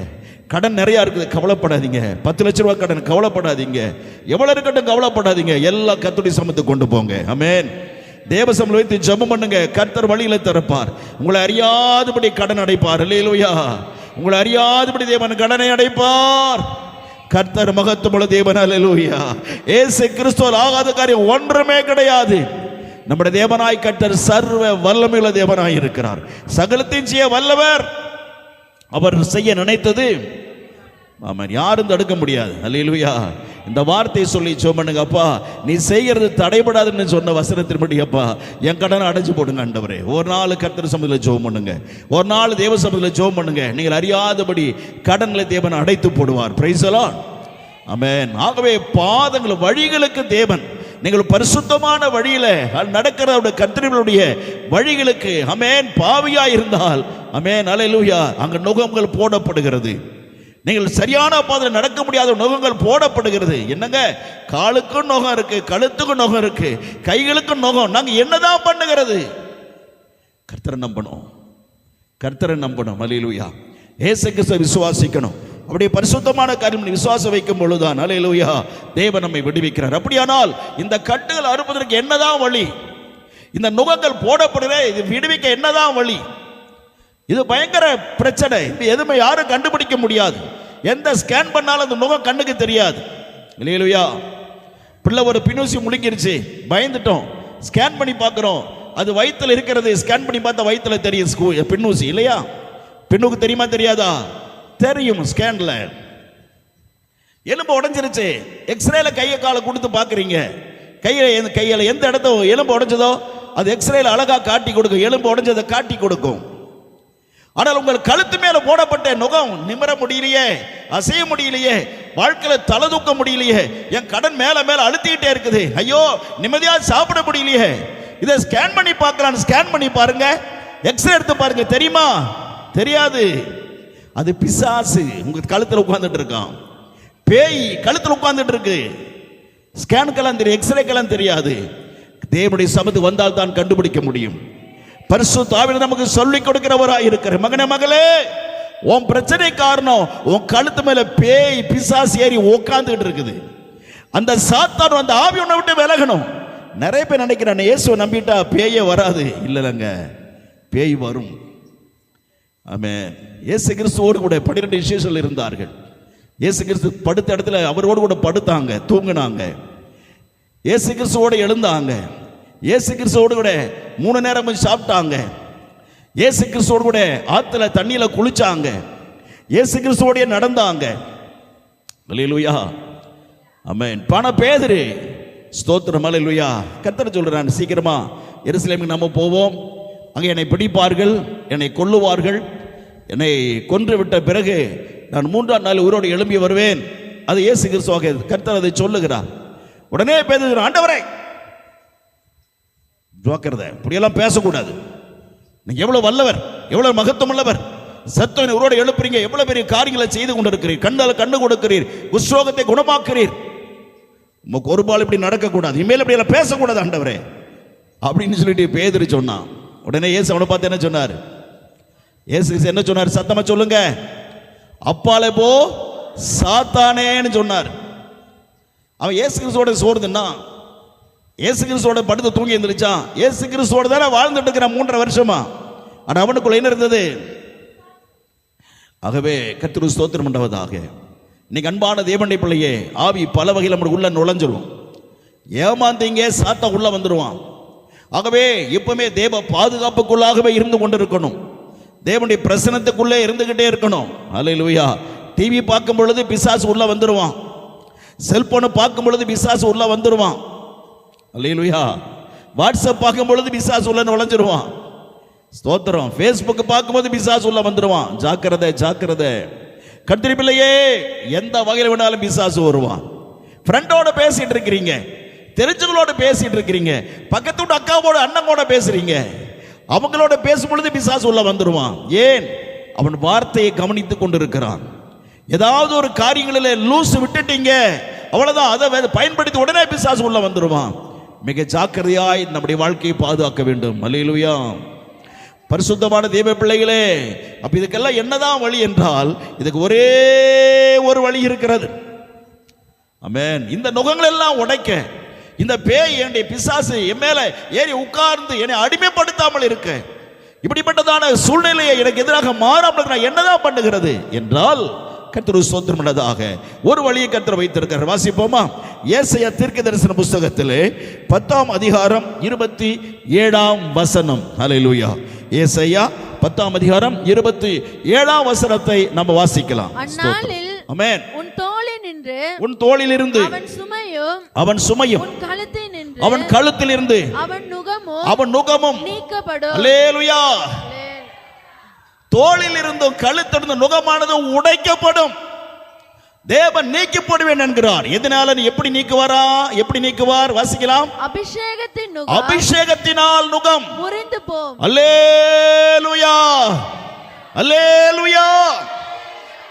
Speaker 1: கடன் நிறைய இருக்குது, கவலைப்படாதீங்க. 10 லட்சம் ரூபாய் கடன், கவலைப்படாதீங்க. எவ்வளவு இருக்கட்டும், கவலைப்படாதீங்க. எல்லா கர்த்தருடைய சமூகத்துக்கு கொண்டு போங்க. ஆமென். தேவ சமூகத்தில் வைத்து ஜெபம் பண்ணுங்க. கர்த்தர் வழியில திறப்பார். உங்களை அறியாதபடி கடன் அடைப்பார். அல்லேலூயா. உங்களை அறியாதபடி தேவன் கடனை அடைப்பார். கர்த்தர் மகத்துவமுள்ள தேவன். அல்லேலூயா. இயேசு கிறிஸ்துவால் ஆகாத காரியம் ஒன்றுமே கிடையாது. நம்முடைய தேவனாய் கர்த்தர் சர்வ வல்லமையுள்ள தேவனாய் இருக்கிறார். சகலத்தையும் செய்ய வல்லவர். அவர் செய்ய நினைத்தது ஆமென் யாரும் தடுக்க முடியாது. அல்லேலூயா. இந்த வார்த்தையை சொல்லி ஜெபம் பண்ணுங்க. அப்பா நீ செய்கிறது தடைபடாதுன்னு சொன்ன வசனத்தின்படி அப்பா என் கடனை அடைச்சு போடுங்க ஆண்டவரே. ஒரு நாள் கர்த்தர் சமூகத்தில் ஜெபம் பண்ணுங்க. ஒரு நாள் தேவ சமூகத்தில் ஜெபம் பண்ணுங்க. நீங்கள் அறியாதபடி கடன்களை தேவன் அடைத்து போடுவார். Praise the lord. ஆமென். ஆகவே பாதங்கள் வழிகளுக்கு தேவன் நீங்கள் பரிசுத்தமான வழியில நடக்கிற கர்த்தருடைய வழிகளுக்கு ஆமென் பாவியா இருந்தால் ஆமென் அல்லேலூயா அங்க நுகங்கள் போடப்படுகிறது. நீங்கள் சரியான பாதையில் நடக்க முடியாத நுகங்கள் போடப்படுகிறது. என்னங்க, காலுக்கும் நுகம் இருக்கு, கழுத்துக்கும் நுகம் இருக்கு, கைகளுக்கும் நுகம். நாங்க என்னதான் பண்ணுகிறது? கர்த்தரை நம்பணும், கர்த்தரை நம்பணும். அல்லேலூயா. இயேசு கிறிஸ்துவை விசுவாசிக்கணும். அப்படியே பரிசுத்தமான காரியம் விசுவாசம் வைக்கும் பொழுதுதான் அல்லேலூயா தேவன் நம்மை விடுவிக்கிறார். அப்படியானால் இந்த கட்டுகள் அறுப்பதற்கு என்னதான் வழி? இந்த நுகங்கள் போடப்படுகிற இது விடுவிக்க என்னதான் வழி? இது பயங்கர பிரச்சனை. இது எதுவுமே யாரும் கண்டுபிடிக்க முடியாது. எந்த ஸ்கேன் பண்ணாலும் அந்த நுகம் கண்ணுக்கு தெரியாது. அல்லேலூயா. பிள்ளை ஒரு பின்னூசி முழுங்கிருச்சு, பயந்துட்டோம், ஸ்கேன் பண்ணி பார்க்குறோம், அது வயிற்றுல இருக்கிறது. ஸ்கேன் பண்ணி பார்த்தா வயிற்றுல தெரியும் பின்னூசி இல்லையா? பெண்ணுக்கு தெரியுமா தெரியாதா? தெரியும். ஸ்கேன்ல எலும்பு உடைஞ்சிருச்சு, எக்ஸ்ரேல கையை காலை கொடுத்து பார்க்குறீங்க, கையில் எந்த இடத்த எலும்பு உடைஞ்சதோ அது எக்ஸ்ரேல அழகா காட்டி கொடுக்கும், எலும்பு உடைஞ்சதை காட்டி கொடுக்கும். ஆனால் உங்கள் கழுத்து மேல போடப்பட்ட நுகம் நிமிர முடியலையே, அசைய முடியலையே, வாழ்க்கையில தலை தூக்க முடியலையே, என் கடன் மேல மேல அழுத்திக்கிட்டே இருக்குது, ஐயோ நிம்மதியா சாப்பிட முடியலையே. இதை ஸ்கேன் பண்ணி பார்க்கலாம். ஸ்கேன் பண்ணி பாருங்க, எக்ஸ்ரே எடுத்து பாருங்க, தெரியுமா? தெரியாது. அது பிசாசு உங்க கழுத்துல உட்கார்ந்துட்டு இருக்கான், பேய் கழுத்துல உட்கார்ந்துட்டு இருக்கு. ஸ்கேனுக்கெல்லாம் தெரியும், எக்ஸ்ரேக்கெல்லாம் தெரியாது. தேவனுடைய சமூகத்துக்கு வந்தால் தான் கண்டுபிடிக்க முடியும். பரிசுத்த ஆவியானவர் நமக்கு சொல்லிக் கொடுக்கிறவராய் இருக்கிறார். மகனே மகளே, உன் பிரச்சனை காரணம் உன் கழுத்து மேல பேய் பிசாசு ஏறி உட்கார்ந்துட்டு இருக்குது. அந்த சாத்தான் அந்த ஆவி உன்னை விட்டு விலகணும். நிறைய பேர் நினைக்கிறான் இயேசுவை நம்பிட்டா பேயே வராது. இல்லைங்க, பேய் வரும். ஆமென். இயேசு கிறிஸ்துவோடு கூட 12 சிஷ்யர்கள் இருந்தார்கள். இயேசு கிறிஸ்து படுத்த இடத்துல அவரோடு கூட படுத்தாங்க, தூங்கினாங்க. இயேசு கிறிஸ்துவோடு எழுந்தாங்க. இயேசு கிறிஸ்துவோடு கூட 3 நேரம் சாப்பிட்டாங்க. இயேசு கிறிஸ்துவோடு கூட ஆத்துல தண்ணியில குளிச்சாங்க. இயேசு கிறிஸ்துவோடே நடந்தாங்க. அல்லேலூயா. ஆமென். பேதுரு ஸ்தோத்திரம். அல்லேலூயா. கர்த்தர் சொல்றான், சீக்கிரமா எருசலேமுக்கு நம்ம போவோம், அங்கே என்னை பிடிப்பார்கள், என்னை கொல்லுவார்கள், என்னை கொன்று விட்ட பிறகு நான் 3ஆம் நாள் உயிரோடு எழும்பி வருவேன். அது இயேசு கிறிஸ்துவாக கர்த்தர் அதை சொல்லுகிறார். உடனே பேதுரு, ஆண்டவரே, ஜோக்கிறத இப்படியெல்லாம் பேசக்கூடாது, நீங்க எவ்வளவு வல்லவர், எவ்வளவு மகத்துவம் உள்ளவர், சத்தனை உயிரோடு எழுப்புறீங்க, எவ்வளவு பெரிய காரியங்களை செய்து கொண்டிருக்கிறீர், கண்ணு கொடுக்கிறீர், குஷ்ரோகத்தை குணமாக்குறீர், உமக்கு ஒரு பால் இப்படி நடக்கக்கூடாது, இனிமேல் இப்படி எல்லாம் பேசக்கூடாது ஆண்டவரே அப்படின்னு சொல்லிட்டு பேதுரு சொன்னான். உடனே இயேசு அவனை பார்த்து என்ன சொன்னார்? இயேசு என்ன சொன்னார்? சத்தமா சொல்லுங்க, அப்பாலே போ சாத்தானேன்னு சொன்னார். அவன் இயேசு கிறிஸ்துவோட சோர்ந்துன்னா, இயேசு கிறிஸ்துவோட படுத்து தூங்கி எழுந்திருச்சான். இயேசு கிறிஸ்துவோட தானே வாழ்ந்துட்டு இருக்கிறான் 3.5 வருஷமா. ஆனால் அவனுக்குள்ள என்ன இருந்தது? ஆகவே கர்த்தருக்கு ஸ்தோத்திரம் உண்டாவதாக. இன்னைக்கு அன்பான தேவனுடைய பிள்ளையே, ஆவி பல வகையில் நம்மளுக்கு உள்ள நுழைஞ்சிரும். ஏமாந்தீங்க சாத்தா உள்ள வந்துடுவான். ஆகவே எப்பவுமே தேவ பாதுகாப்புக்குள்ளாகவே இருந்து கொண்டிருக்கணும், தேவனுடைய பிரசனத்துக்குள்ளே இருந்துகிட்டே இருக்கணும். அல்லேலூயா. டிவி பார்க்கும் பொழுது பிசாசு உள்ள வந்துடுவான், செல்போனை பார்க்கும் பொழுது பிசாசு உள்ள வந்துடுவான். அல்லேலூயா. வாட்ஸ்அப் பார்க்கும் பொழுது பிசாசு உள்ள நுழைஞ்சிருவான். ஸ்தோத்திரம். ஃபேஸ்புக் பார்க்கும்போது பிசாசு உள்ள வந்துடுவான். ஜாக்கிரதை, ஜாக்கிரதை. கர்த்தருடைய பிள்ளையே, எந்த வகையில் வேணாலும் பிசாசு வருவான். ஃப்ரெண்டோட பேசிட்டு இருக்கிறீங்க, தெரிஞ்சவங்களோட பேசிட்டு இருக்கிறீங்க, பக்கத்து வீட்டு அக்காவோட அண்ணனோட பேசுறீங்க, அவங்களோட பேசும் பொழுது பிசாசு உள்ள வந்துடுவான். ஏன்? அவன் வார்த்தையை கவனித்துக் கொண்டிருக்கிறான். ஏதாவது ஒரு காரியங்களில் லூஸ் விட்டுட்டீங்க, அவ்வளவுதான், அதை பயன்படுத்தி உடனே பிசாசு உள்ள வந்துடுவான். மிக ஜாக்கிரதையாய் நம்முடைய வாழ்க்கையை பாதுகாக்க வேண்டும். அல்லேலூயா. பரிசுத்தமான தேவ பிள்ளைகளே, அப்ப இதுக்கெல்லாம் என்னதான் வழி என்றால், இதுக்கு ஒரே ஒரு வழி இருக்கிறது. ஆமென். இந்த நுகங்கள் எல்லாம் உடைக்க, இந்த பேய் என்னுடைய பிசாசு என் மேல ஏறி உட்கார்ந்து என்னை அடிமைப்படுத்தாமல் இருக்க, இப்படிப்பட்டதான சூழ்நிலையை எனக்கு எதிராக மாறாமல் நான் என்னதான் பண்ணுகிறது என்றால், கர்த்தர் ஸ்தோத்திரம் பண்ணதாக ஒரு வழியை கர்த்தர் வைத்திருக்கிறார். வாசிப்போமா? ஏசாயா தீர்க்கதரிசன புத்தகத்திலே 10ஆம் அதிகாரம் 27ஆம் வசனம். ஹல்லேலூயா. ஏசாயா 10ஆம் அதிகாரம் 27ஆம் வசனத்தை நம்ம வாசிக்கலாம்.
Speaker 3: அந்நாளில்
Speaker 1: ஆமென்.
Speaker 3: உன் தோளிலிருந்து
Speaker 1: அவன் சுமையும் அவன் கழுத்திலிருந்து அவன் நுகமும்
Speaker 3: நீக்கப்படும்.
Speaker 1: அல்லேலூயா. தோளில் இருந்தும் கழுத்திலிருந்து நுகமானது உடைக்கப்படும். தேவன் நீக்கி போடுவேன் என்கிறார். எதனால எப்படி நீக்குவாரா? எப்படி நீக்குவார்? வாசிக்கலாம்.
Speaker 3: அபிஷேகத்தின் நுகம்,
Speaker 1: அபிஷேகத்தினால் நுகம்
Speaker 3: முறிந்து போம்.
Speaker 1: அல்லேலூயா, அல்லேலூயா.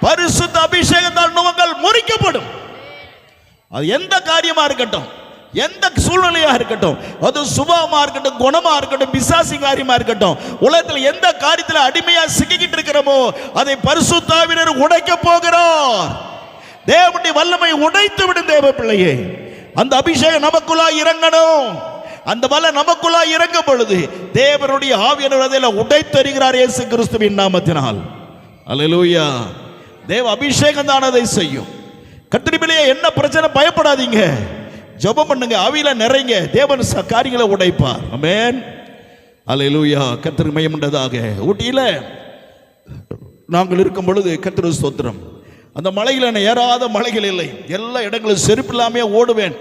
Speaker 1: பரிசுத்த அபிஷேகத்தால் நுகங்கள் முறிக்கப்படும். அது எந்த காரியமா இருக்கட்டும், எந்த சூழ்நிலையா இருக்கட்டும், அது சுபாவமா இருக்கட்டும், குணமா இருக்கட்டும், பிசாசி காரியமா இருக்கட்டும், உலகத்தில் எந்த காரியத்தில் அடிமையா சிக்கிக்கிட்டு இருக்கிறோமோ அதை பரிசுத்த ஆவியானவர் உடைக்க போகிறார். தேவனுடைய வல்லமை உடைத்து விடும். தேவ பிள்ளையே, அந்த அபிஷேகம் நமக்குள்ளா இறங்கணும். அந்த வல்ல நமக்குள்ளா இறங்கும் பொழுது தேவனுடைய ஆவியானவர் அதை உடைத்தருகிறார் இயேசு கிறிஸ்துவின் நாமத்தினால். அல்லேலூயா. தேவ அபிஷேகம் தான் அதை செய்யும். கர்த்தருடைய பிள்ளையே, என்ன பிரச்சனை பயப்படாதீங்க, ஜெபம் பண்ணுங்க, ஆவியில நிறைங்க, தேவன் காரியங்களை உடைப்பார். ஆமென். அல்லேலூயா. கர்த்தருக்கு மகிமை உண்டதாக. ஊட்டியில நாங்கள் இருக்கும் பொழுது கர்த்தருக்கு ஸ்தோத்திரம், அந்த மலையில் ஏறாத மலைகள் இல்லை. எல்லா இடங்களும் செருப்பு இல்லாமே ஓடுவேன்.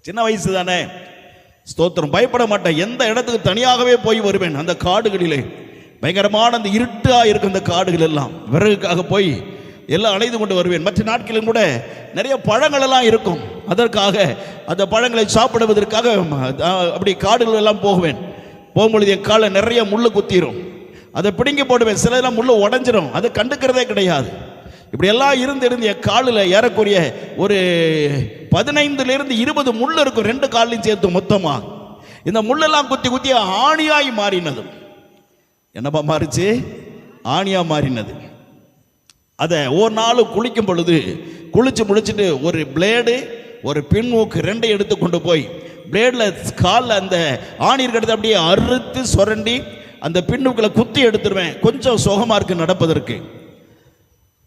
Speaker 1: சின்ன வயசு தானே, ஸ்தோத்திரம், பயப்பட மாட்டேன். எந்த இடத்துக்கு தனியாகவே போய் வருவேன். அந்த காடுகளிலே பயங்கரமான அந்த இருட்டா இருக்கும் அந்த காடுகள் எல்லாம் விறகுக்காக போய் எல்லாம் அலைந்து கொண்டு வருவேன். மற்ற நாட்களிலும் கூட நிறைய பழங்கள் எல்லாம் இருக்கும். அதற்காக அந்த பழங்களை சாப்பிடுவதற்காக அப்படி காடுகள் எல்லாம் போகுவேன். போகும்பொழுது என் காலை நிறைய முள்ளு குத்திரும். அதை பிடுங்கி போடுவேன். சிலதெல்லாம் முள்ளு உடஞ்சிரும். அதை கண்டுக்கிறதே கிடையாது. இப்படி எல்லாம் இருந்து என் காலில் ஏறக்குரிய ஒரு 15 to 20 முள் இருக்கும், 2 காலையும் சேர்த்து மொத்தமாக. இந்த முள்ளெல்லாம் குத்தி குத்தி ஆணியாய் மாறினது. என்னப்பா மாறிச்சு? ஆணியா மாறினது. அதை ஒரு நாள் குளிக்கும் பொழுது குளிச்சு முடிச்சுட்டு ஒரு பிளேடு, ஒரு பின்மூக்கு 2 எடுத்து கொண்டு போய் பிளேடில் காலில் அந்த ஆணி இருக்கிறத அப்படியே அறுத்து சுரண்டி அந்த பின்னுக்களை குத்தி எடுத்துருவேன். கொஞ்சம் சுகமாக இருக்கு நடப்பதற்கு.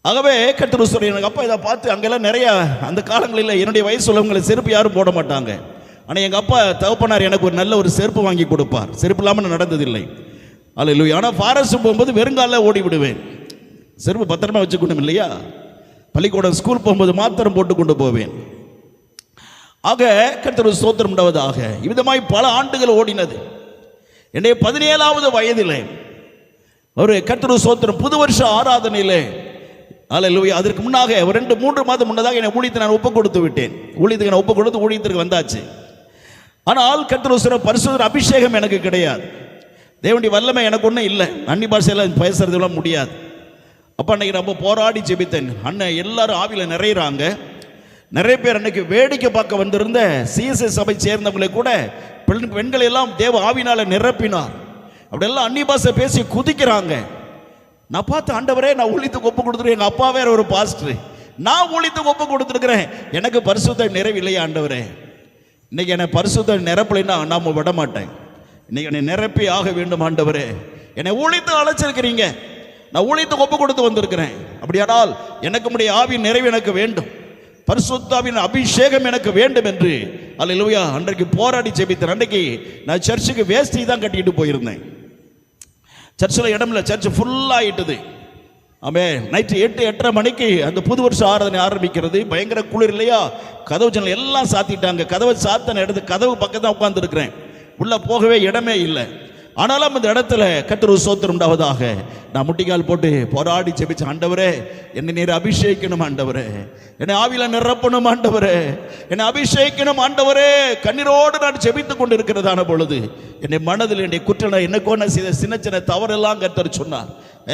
Speaker 1: ஆகவே கர்த்தர் சொல்றார், எனக்கு அப்பா இதை பார்த்து அங்கெல்லாம் நிறைய அந்த காலங்களில் என்னுடைய வயசு உள்ளவங்களை செருப்பு யாரும் போட மாட்டாங்க. ஆனால் எங்கள் அப்பா தகப்பனார் எனக்கு ஒரு நல்ல ஒரு செருப்பு வாங்கி கொடுப்பார். செருப்பு இல்லாமல் நடந்ததில்லை. அல்லேலூயா. ஆனால் ஃபாரஸ்ட் போகும்போது வெறுங்காலில் ஓடி விடுவேன். செருப்பு பத்திரமா வச்சுக்கணும் இல்லையா? பள்ளிக்கூடம் ஸ்கூல் போகும்போது மாத்திரம் போட்டு கொண்டு போவேன். ஆக கர்த்தர் ஸ்தோத்திரம் உண்டாவதாக. இவ்விதமாய் பல ஆண்டுகள் ஓடினது. என்னுடைய 17வது வயதிலே ஒரு கர்த்தர் ஸ்தோத்திரம் புது வருஷ ஆராதனையிலே, அல்லேலூயா, அதற்கு முன்னாக ஒரு 2-3 மாதம் முன்னதாக என்னை ஊழியத்தை நான் ஒப்பு கொடுத்து விட்டேன். ஊழியத்துக்கு நான் ஒப்பு கொடுத்து ஊழியத்திற்கு வந்தாச்சு. ஆனால் கர்த்தர் பரிசுத்த அபிஷேகம் எனக்கு கிடையாது. தேவனுடைய வல்லமை எனக்கு ஒன்றும் இல்லை. அன்னி பாஷையெல்லாம் பேசுறதுலாம் முடியாது. அப்போ அன்னைக்கு நம்ம போராடி ஜெபித்தேன். அண்ணன் எல்லாரும் ஆவியில் நிறையிறாங்க. நிறைய பேர் அன்னைக்கு வேடிக்கை பார்க்க வந்திருந்த சிஎஸ்எஸ் சபை சேர்ந்தவங்களை கூட பெண்களை எல்லாம் தேவ ஆவினால நிரப்பினார். அப்படியெல்லாம் அன்னி பாஷை பேசி குதிக்கிறாங்க. நான் பார்த்து, ஆண்டவரே, நான் ஊழியத்துக்கு ஒப்பு கொடுத்துருக்கேன். எங்கள் அப்பா வேற ஒரு பாஸ்டர், நான் ஊழியத்துக்கு ஒப்பு கொடுத்துருக்கிறேன். எனக்கு பரிசுத்த நிறைவில்லையா ஆண்டவரே? இன்னைக்கு என்னை பரிசுத்த நிரப்பலைன்னா நான் விட மாட்டேன். இன்னைக்கு என்னை நிரப்பி ஆக வேண்டும் ஆண்டவரே. என்னை ஊழியத்துக்கு அழைச்சிருக்கிறீங்க, நான் ஊழியத்துக்கு ஒப்பு கொடுத்து வந்திருக்கிறேன். அப்படியானால் எனக்கு உம்முடைய ஆவியின் நிறைவு எனக்கு வேண்டும், பரிசுத்தாவின் அபிஷேகம் எனக்கு வேண்டும் என்று அல்லேலூயா அன்றைக்கு போராடி ஜெபித்தேன். அன்றைக்கு நான் சர்ச்சுக்கு வேஷ்டி தான் கட்டிட்டு போயிருந்தேன். சர்ச்சில் இடம் இல்லை, சர்ச் ஃபுல்லாகிட்டுது. ஆமே, நைட்டு 8-8:30 மணிக்கு அந்த புது வருஷ ஆராதனை ஆரம்பிக்கிறது. பயங்கர குளிர் இல்லையா? கதவு ஜன்னல் எல்லாம் சாத்திட்டாங்க. கதவை சாத்தன இடத்து கதவு பக்கம் தான் உட்காந்துருக்கிறேன். உள்ளே போகவே இடமே இல்லை. ஆனாலும் அந்த இடத்துல கர்த்தர் ஸ்தோத்திரம் உண்டாவதாக நான் முட்டிக்கால் போட்டு போராடி ஜெபிச்சேன். ஆண்டவரே, என்னை நீர் அபிஷேகிக்கணும் ஆண்டவரே, என்னை ஆவியில நிரப்பணும் ஆண்டவரே, என்னை அபிஷேகிக்கணும் ஆண்டவரே. கண்ணீரோடு நான் ஜெபித்து கொண்டு இருக்கிறதான பொழுது என்னை மனதில் என்னுடைய குற்றம் என்னக்கோ செய்த சின்ன சின்ன தவறெல்லாம் கர்த்தர் சொன்னார்.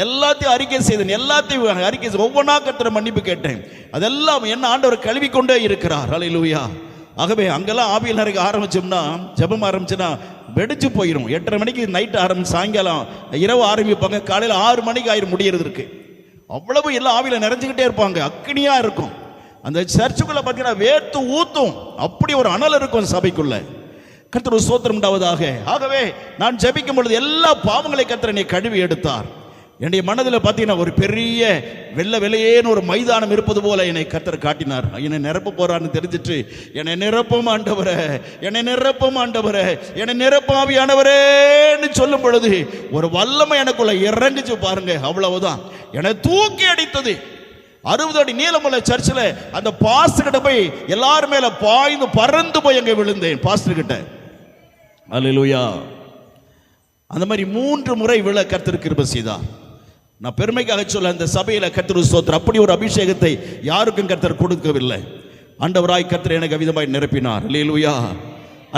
Speaker 1: எல்லாத்தையும் அறிக்கை செய்தேன். எல்லாத்தையும் அறிக்கை ஒவ்வொன்றா கர்த்தரை மன்னிப்பு கேட்டேன். அதெல்லாம் என்ன ஆண்டவர் கழுவி கொண்டே இருக்கிறார். அல்லேலூயா. ஆகவே அங்கெல்லாம் ஆவியில் நிறைய ஆரம்பிச்சோம்னா, ஜெபம் ஆரம்பிச்சுன்னா வெடிச்சு போயிடும். 8:30 மணிக்கு நைட்டு ஆரம்பிச்சு சாயங்காலம் இரவு ஆரம்பிப்பாங்க. காலையில் 6 மணிக்கு ஆயிரம் முடியறது இருக்கு. அவ்வளவு எல்லாம் ஆவியில் நிறைஞ்சுக்கிட்டே இருப்பாங்க. அக்னியா இருக்கும். அந்த சர்ச்சுக்குள்ள பார்த்தீங்கன்னா வேர்த்து ஊத்தும். அப்படி ஒரு அனல் இருக்கும் சபைக்குள்ள. கர்த்தர் ஸ்தோத்திரம் உண்டாவதாக. ஆகவே நான் ஜெபிக்கும் பொழுது எல்லா பாவங்களை கர்த்தர் என்னை கழுவி எடுத்தார். என்னுடைய மனதில் பார்த்தீங்கன்னா ஒரு பெரிய வெள்ளையேன்னு ஒரு மைதானம் இருப்பது போல என்னை கர்த்தர் காட்டினார். என்னை நிரப்ப போறான்னு தெரிஞ்சிட்டு, என்னை நிரப்பும் ஆண்டவரே, என்னை நிரப்பும் ஆண்டவரே, என்னை நிரப்பாவியானவரேன்னு சொல்லும் பொழுது ஒரு வல்லமை எனக்குள்ள இறங்குச்சு பாருங்க. அவ்வளவுதான், என்னை தூக்கி அடித்தது. 60 அடி நீளமுள்ள சர்ச்சில் அந்த பாஸ்டர் கிட்ட போய் எல்லாரும் மேல பாய்ந்து பறந்து போய் அங்கே விழுந்தேன் பாஸ்டர் கிட்ட. அல்லேலூயா. அந்த மாதிரி 3 முறை விழ கர்த்தர் கிருபை செய்தார். நான் பெருமைக்காக சொல்ல, அந்த சபையில் கர்த்தருக்கு ஸ்தோத்திரம், அப்படி ஒரு அபிஷேகத்தை யாருக்கும் கர்த்தர் கொடுக்கவில்லை. ஆண்டவராய் கர்த்தர் எனக்கு அவிதமாய் நிரப்பினார். அல்லேலூயா.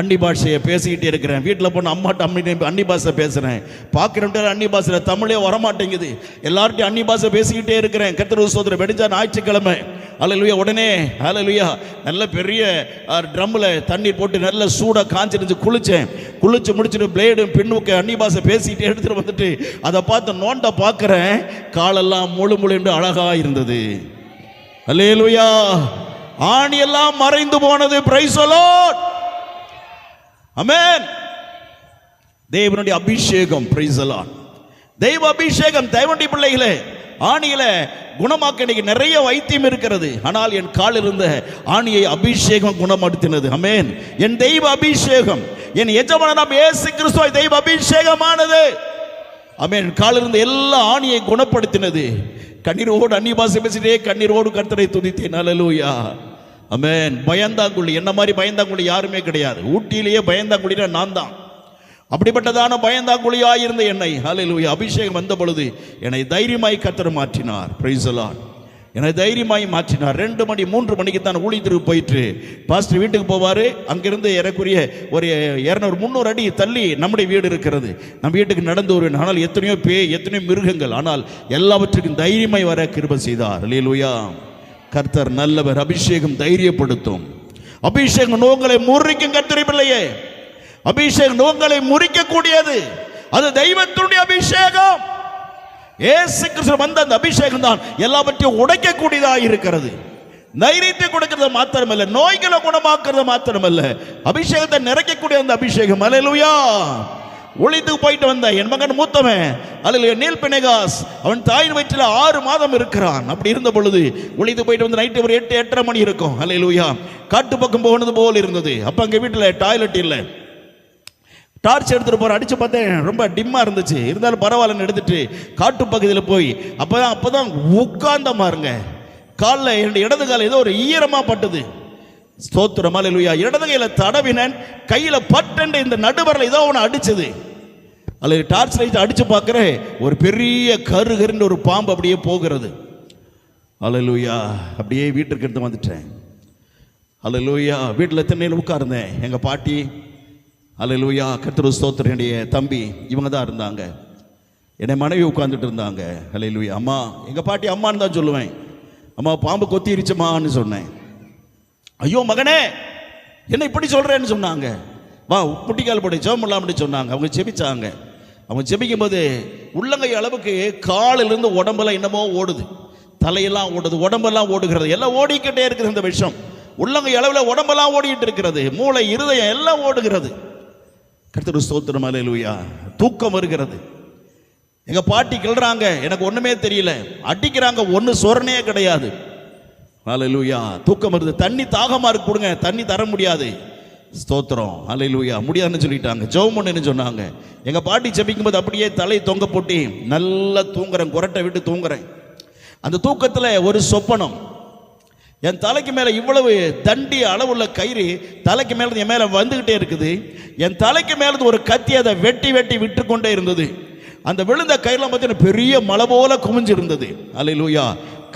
Speaker 1: அன்னி பாஷையை பேசிக்கிட்டே இருக்கிறேன். வீட்டில் போன அம்மாட்ட அன்னி பாஷை பேசுகிறேன். பார்க்குறேன் அன்னி பாஷையில் தமிழே வரமாட்டேங்குது. எல்லார்ட்டையும் அன்னி பாஷை பேசிக்கிட்டே இருக்கிறேன். கர்த்தருக்கு ஸ்தோத்திரம். வெடிஞ்சா ஞாயிற்றுக்கிழமை, அல்லேலூயா, உடனே அல்லேலூயா நல்ல பெரிய ட்ரம்மில் தண்ணீர் போட்டு நல்ல சூடாக காஞ்சிருந்து குளிச்சு முடிச்சுட்டு பிளேடும் பின்னுக்கு அன்னி பாஷை பேசிக்கிட்டே எடுத்துகிட்டு வந்துட்டு அதை பார்த்து நோண்ட பார்க்குறேன். காலெல்லாம் முழு என்று அழகாக இருந்தது. அல்லேலூயா. ஆணி எல்லாம் மறைந்து போனது. Praise the lord. ஆமென். தேவனுடைய அபிஷேகம். Praise the lord. தெய்வ அபிஷேகம். தேவனுடைய பிள்ளைகளே, ஆணியில குணமாக்க இன்னைக்கு நிறைய வைத்தியம் இருக்கிறது. ஆனால் என் காலில் இருந்த ஆணியை அபிஷேகம் குணப்படுத்தினது. ஆமென். என் தெய்வ அபிஷேகம், என் எஜமானனாம் இயேசு கிறிஸ்துவின் தெய்வ அபிஷேகமானது. ஆமென். காலில் இருந்த எல்லா ஆணியை குணப்படுத்தினது. கண்ணீரோடு அன்னி பாஷை பேசிட்டே கண்ணீரோடு கர்த்தரை துதித்தேன். அல்லேலூயா. ஆமென். பயந்தாங்குழி, என்ன மாதிரி பயந்தாங்குழி யாருமே கிடையாது. ஊட்டியிலேயே பயந்தாங்குழினா நான் தான். அப்படிப்பட்டதான பயந்தாங்குழியாக இருந்த என்னை, அல்லேலூயா, அபிஷேகம் வந்த பொழுது என்னை தைரியமாய் கர்த்தர் மாற்றினார். Price the Lord. என்னை தைரியமாய் மாற்றினார். 2 மணி 3 மணிக்கு தான் ஊழியத்திற்கு போயிட்டு பாஸ்டர் வீட்டுக்கு போவார். அங்கிருந்து ஏறக்குரிய ஒரு 200-300 அடி தள்ளி நம்முடைய வீடு இருக்கிறது. நம்ம வீட்டுக்கு நடந்து வருவேன். ஆனால் எத்தனையோ பேய், எத்தனையோ மிருகங்கள், ஆனால் எல்லாவற்றுக்கும் தைரியமாய் வர கிருபை செய்தார். அல்லேலூயா. கர்த்தர் நல்லவர். அபிஷேகம் தைரியப்படுத்தும். அபிஷேகம் நோங்களை முறிக்கும். கர்த்தருடைய பிள்ளையே, அபிஷேகம் நோங்களை முறிக்கக்கூடியது. அது தெய்வத்தினுடைய அபிஷேகம். இயேசு கிறிஸ்து வந்த அந்த அபிஷேகம் தான் எல்லாவற்றையும் உடைக்கக்கூடியதாக இருக்கிறது. தைரியத்தை கொடுக்கிறது மாத்திரமல்ல, நோய்களை குணமாக்குறது மாத்திரமல்ல, அபிஷேகத்தை நிறைக்கக்கூடிய அந்த அபிஷேகம். அல்லேலூயா. ஒளித்துக்கு போயிட்டு வந்த என் மகன் மூத்தவன், அல்லேலூயா, நீல் பினேகாஸ், அவன் தாயின் வயிற்றில் 6 மாதம் இருக்கிறான். அப்படி இருந்த பொழுது ஒளித்து போயிட்டு வந்து நைட்டு ஒரு 8-8:30 மணி இருக்கும். அல்லேலூயா. காட்டு பக்கம் போனது போல் இருந்தது. அப்போ அங்கே வீட்டில் டாய்லெட் இல்லை. டார்ச் எடுத்துகிட்டு போகிற அடித்து பார்த்தேன். ரொம்ப டிம்மாக இருந்துச்சு. இருந்தாலும் பரவாயில்லன்னு எடுத்துட்டு காட்டு பகுதியில் போய் அப்போதான் உட்கார்ந்த மாருங்க. காலில் என்னுடைய இடது கால ஏதோ ஒரு ஈரமாக பட்டுது. ஸ்தோத்திரம். அல்லேலூயா. இடது கையில் தடவினேன். கையில் பட்டென்று இந்த நடுவரில் ஏதோ ஒன்று அடிச்சது. அல்லது டார்ச் லைட் அடித்து பார்க்குறேன், ஒரு பெரிய கருகருன்னு ஒரு பாம்பு அப்படியே போகிறது. அல்லேலூயா. அப்படியே வீட்டிற்கு எடுத்து வந்துட்டேன். அல்லேலூயா. வீட்டில் திண்ணையில் உட்கார்ந்தேன். எங்கள் பாட்டி, அல்லேலூயா, கர்த்தருக்கு ஸ்தோத்திரம், என்னுடைய தம்பி, இவங்க தான் இருந்தாங்க. என்னை மனைவி உட்கார்ந்துட்டு இருந்தாங்க. அல்லேலூயா. அம்மா, எங்கள் பாட்டி அம்மான்னு தான் சொல்லுவேன். அம்மா, பாம்பு கொத்திருச்சுமான்னு சொன்னேன். ஐயோ மகனே, என்ன இப்படி சொல்கிறேன்னு சொன்னாங்க. வா முட்டிக்கால் போட்டு ஜெபம் பண்ணலாம்னு சொன்னாங்க. அவங்க ஜெபிச்சாங்க. அவங்க ஜெபிக்கும் போது உள்ளங்கை அளவுக்கு காலிலிருந்து உடம்பெல்லாம் என்னமோ ஓடுது. தலையெல்லாம் ஓடுது, உடம்பெல்லாம் ஓடுகிறது, எல்லாம் ஓடிக்கிட்டே இருக்குது. இந்த விஷயம் உள்ளங்கை அளவில் உடம்பெல்லாம் ஓடிக்கிட்டு இருக்கிறது. மூளை, இருதயம் எல்லாம் ஓடுகிறது. கர்த்தருக்கு ஸ்தோத்திரம். அல்லேலூயா. தூக்கம் வருகிறது. எங்கள் பாட்டி கிள்றாங்க. எனக்கு ஒன்றுமே தெரியல. அடிக்கிறாங்க. ஒன்று சொரணையே கிடையாது. அல்லேலூயா. தூக்கம் வருது. தண்ணி தாகமாக இருக்கு, கொடுங்க. தண்ணி தர முடியாது. ஸ்தோத்திரம். அல்லேலூயா. முடியாதுன்னு சொல்லிட்டாங்க. ஜெபம் பண்ணுன்னு சொன்னாங்க. எங்கள் பாட்டி ஜெபிக்கும் போது அப்படியே தலை தொங்க போட்டு நல்லா தூங்குறேன். குரட்டை விட்டு தூங்குறேன். அந்த தூக்கத்தில் ஒரு சொப்பனம். என் தலைக்கு மேலே இவ்வளவு தண்டி அளவுள்ள கயிறு தலைக்கு மேலே என் மேலே வந்துக்கிட்டே இருக்குது. என் தலைக்கு மேலே ஒரு கத்தி அதை வெட்டி விட்டு கொண்டே இருந்தது. அந்த விழுந்த கயிறுலாம் பார்த்தீங்கன்னா பெரிய மலை போல குமிஞ்சு இருந்தது. அல்லேலூயா.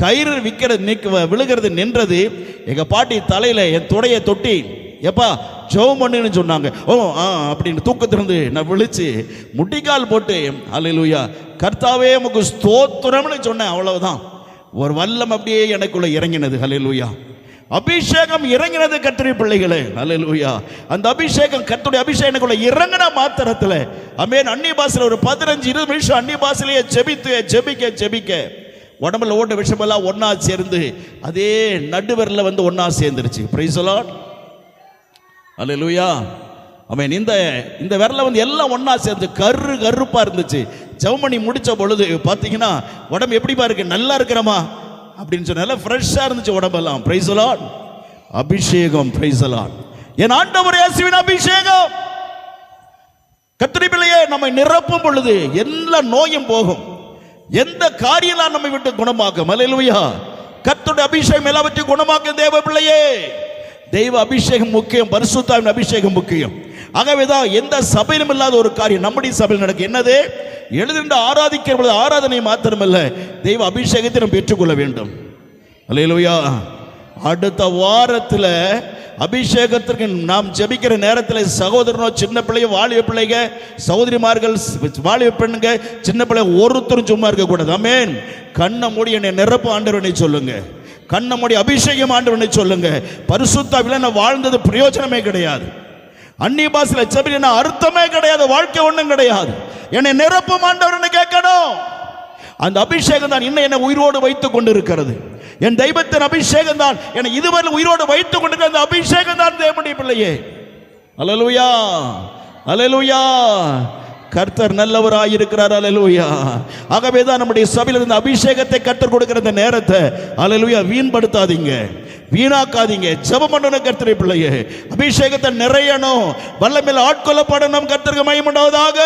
Speaker 1: கயிறு விழுகிறது நின்றது. எங்கள் பாட்டி தலையில் என் துடையை தொட்டி, எப்பா ஜெபம் பண்ணுன்னு சொன்னாங்க. ஓ அப்படின்னு தூக்கத்திலிருந்து நான் விழிச்சு முட்டிக்கால் போட்டு, அல்லேலூயா, கர்த்தாவே உமக்கு ஸ்தோத்திரம்னு சொன்னேன். அவ்வளவுதான். ஒரு வல்லம் அப்படியே எனக்குள்ள இறங்கினது. அல்லேலூயா. அபிஷேகம் இறங்கினது கர்த்தருடைய பிள்ளைகளே. அல்லேலூயா. அந்த அபிஷேகம், கர்த்தருடைய அபிஷேகம் எனக்குள்ள இறங்கின மாத்திரத்தில், ஆமென், அந்நிய பாஷையில் ஒரு 15-20 நிமிஷம் அந்நிய பாஷையிலேயே ஜெபிக்க உடம்புல ஓட்ட விஷமெல்லாம் ஒன்னா சேர்ந்து அதே நடுவரில் வந்து ஒன்னா சேர்ந்துருச்சு. Praise the lord. அல்லேலூயா. ஆமென். இந்த விரல வந்து எல்லாம் ஒன்னா சேர்ந்து கருப்பா இருந்துச்சு. ஜெபமணி முடிச்ச பொழுது பார்த்தீங்கன்னா உடம்பு எப்படிப்பா இருக்கு, நல்லா இருக்கிறமா அப்படின்னு சொன்ன, நல்லா ஃப்ரெஷ்ஷாக இருந்துச்சு உடம்பெல்லாம். Praise the lord. அபிஷேகம். Praise the lord. என் ஆண்டவர் இயேசுவின் அபிஷேகம் கர்த்தருடைய பிள்ளையே நம்மை நிரப்பும் பொழுது எல்லா நோயும் போகும். எந்த காரியெல்லாம் நம்மை விட்டு குணமாக்கும். அல்லேலூயா. கர்த்தருடைய அபிஷேகம் எல்லாவற்றையும் குணமாக்கும். தேவ பிள்ளையே, தெய்வ அபிஷேகம் முக்கியம். பரிசுத்தாவின் அபிஷேகம் முக்கியம். ஆகவேதான் எந்த சபையிலும் இல்லாத ஒரு காரியம் நம்முடைய சபையில் நடக்கும். என்னது? எழுதிட்டு ஆராதிக்கிற ஆராதனை மாத்திரமல்ல, தெய்வ அபிஷேகத்தை நாம் பெற்றுக்கொள்ள வேண்டும். அல்லேலூயா. அடுத்த வாரத்தில் அபிஷேகத்திற்கு நாம் ஜெபிக்கிற நேரத்தில் சகோதரனோ, சின்ன பிள்ளைய, வாலிப பிள்ளைங்க, சகோதரிமார்கள், வாலிப பெண்ணுங்க, சின்ன பிள்ளை ஒருத்தரும் சும்மா இருக்கக்கூடாது. ஆமென். கண்ணை மூடி என்னை நிரப்பு ஆண்டவனை சொல்லுங்க. கண்ணை மூடி அபிஷேகம் ஆண்டவனை சொல்லுங்க. பரிசுத்தாவில நான் வாழ்ந்தது பிரயோஜனமே கிடையாது. அந்நிய பாஷையில ஜெபிக்கிற அர்த்தமே கிடையாது. வாழ்க்கை ஒன்றும் கிடையாது. என்னை நிரப்பும் ஆண்டவனை கேட்கணும். அந்த அபிஷேகம் தான் இன்னும் என்னை உயிரோடு வைத்துக் கொண்டு இருக்கிறது. என் தெய்வத்தின் அபிஷேகம் தான் என்னை இதுவரை உயிரோடு வைத்துக் கொண்டிருக்கிற அந்த அபிஷேகம் தான் தேவனுடைய பிள்ளையே. அல்லேலூயா, அல்லேலூயா. கர்த்தர் நல்லவராய் இருக்கிறார். அல்லேலூயா. ஆகவே தான் நம்முடைய சபையில் இருந்த அபிஷேகத்தை கர்த்தர் கொடுக்கிற இந்த நேரத்தை அல்லேலூயா வீண்படுத்தாதீங்க, வீணாக்காதீங்க. ஜெபம் பண்ணணும் கர்த்தருடைய பிள்ளையே. அபிஷேகத்தை நிறையணும், வல்லமையில் ஆட்கொள்ளப்படணும். கர்த்தருக்கு மகிமை உண்டாவதாக.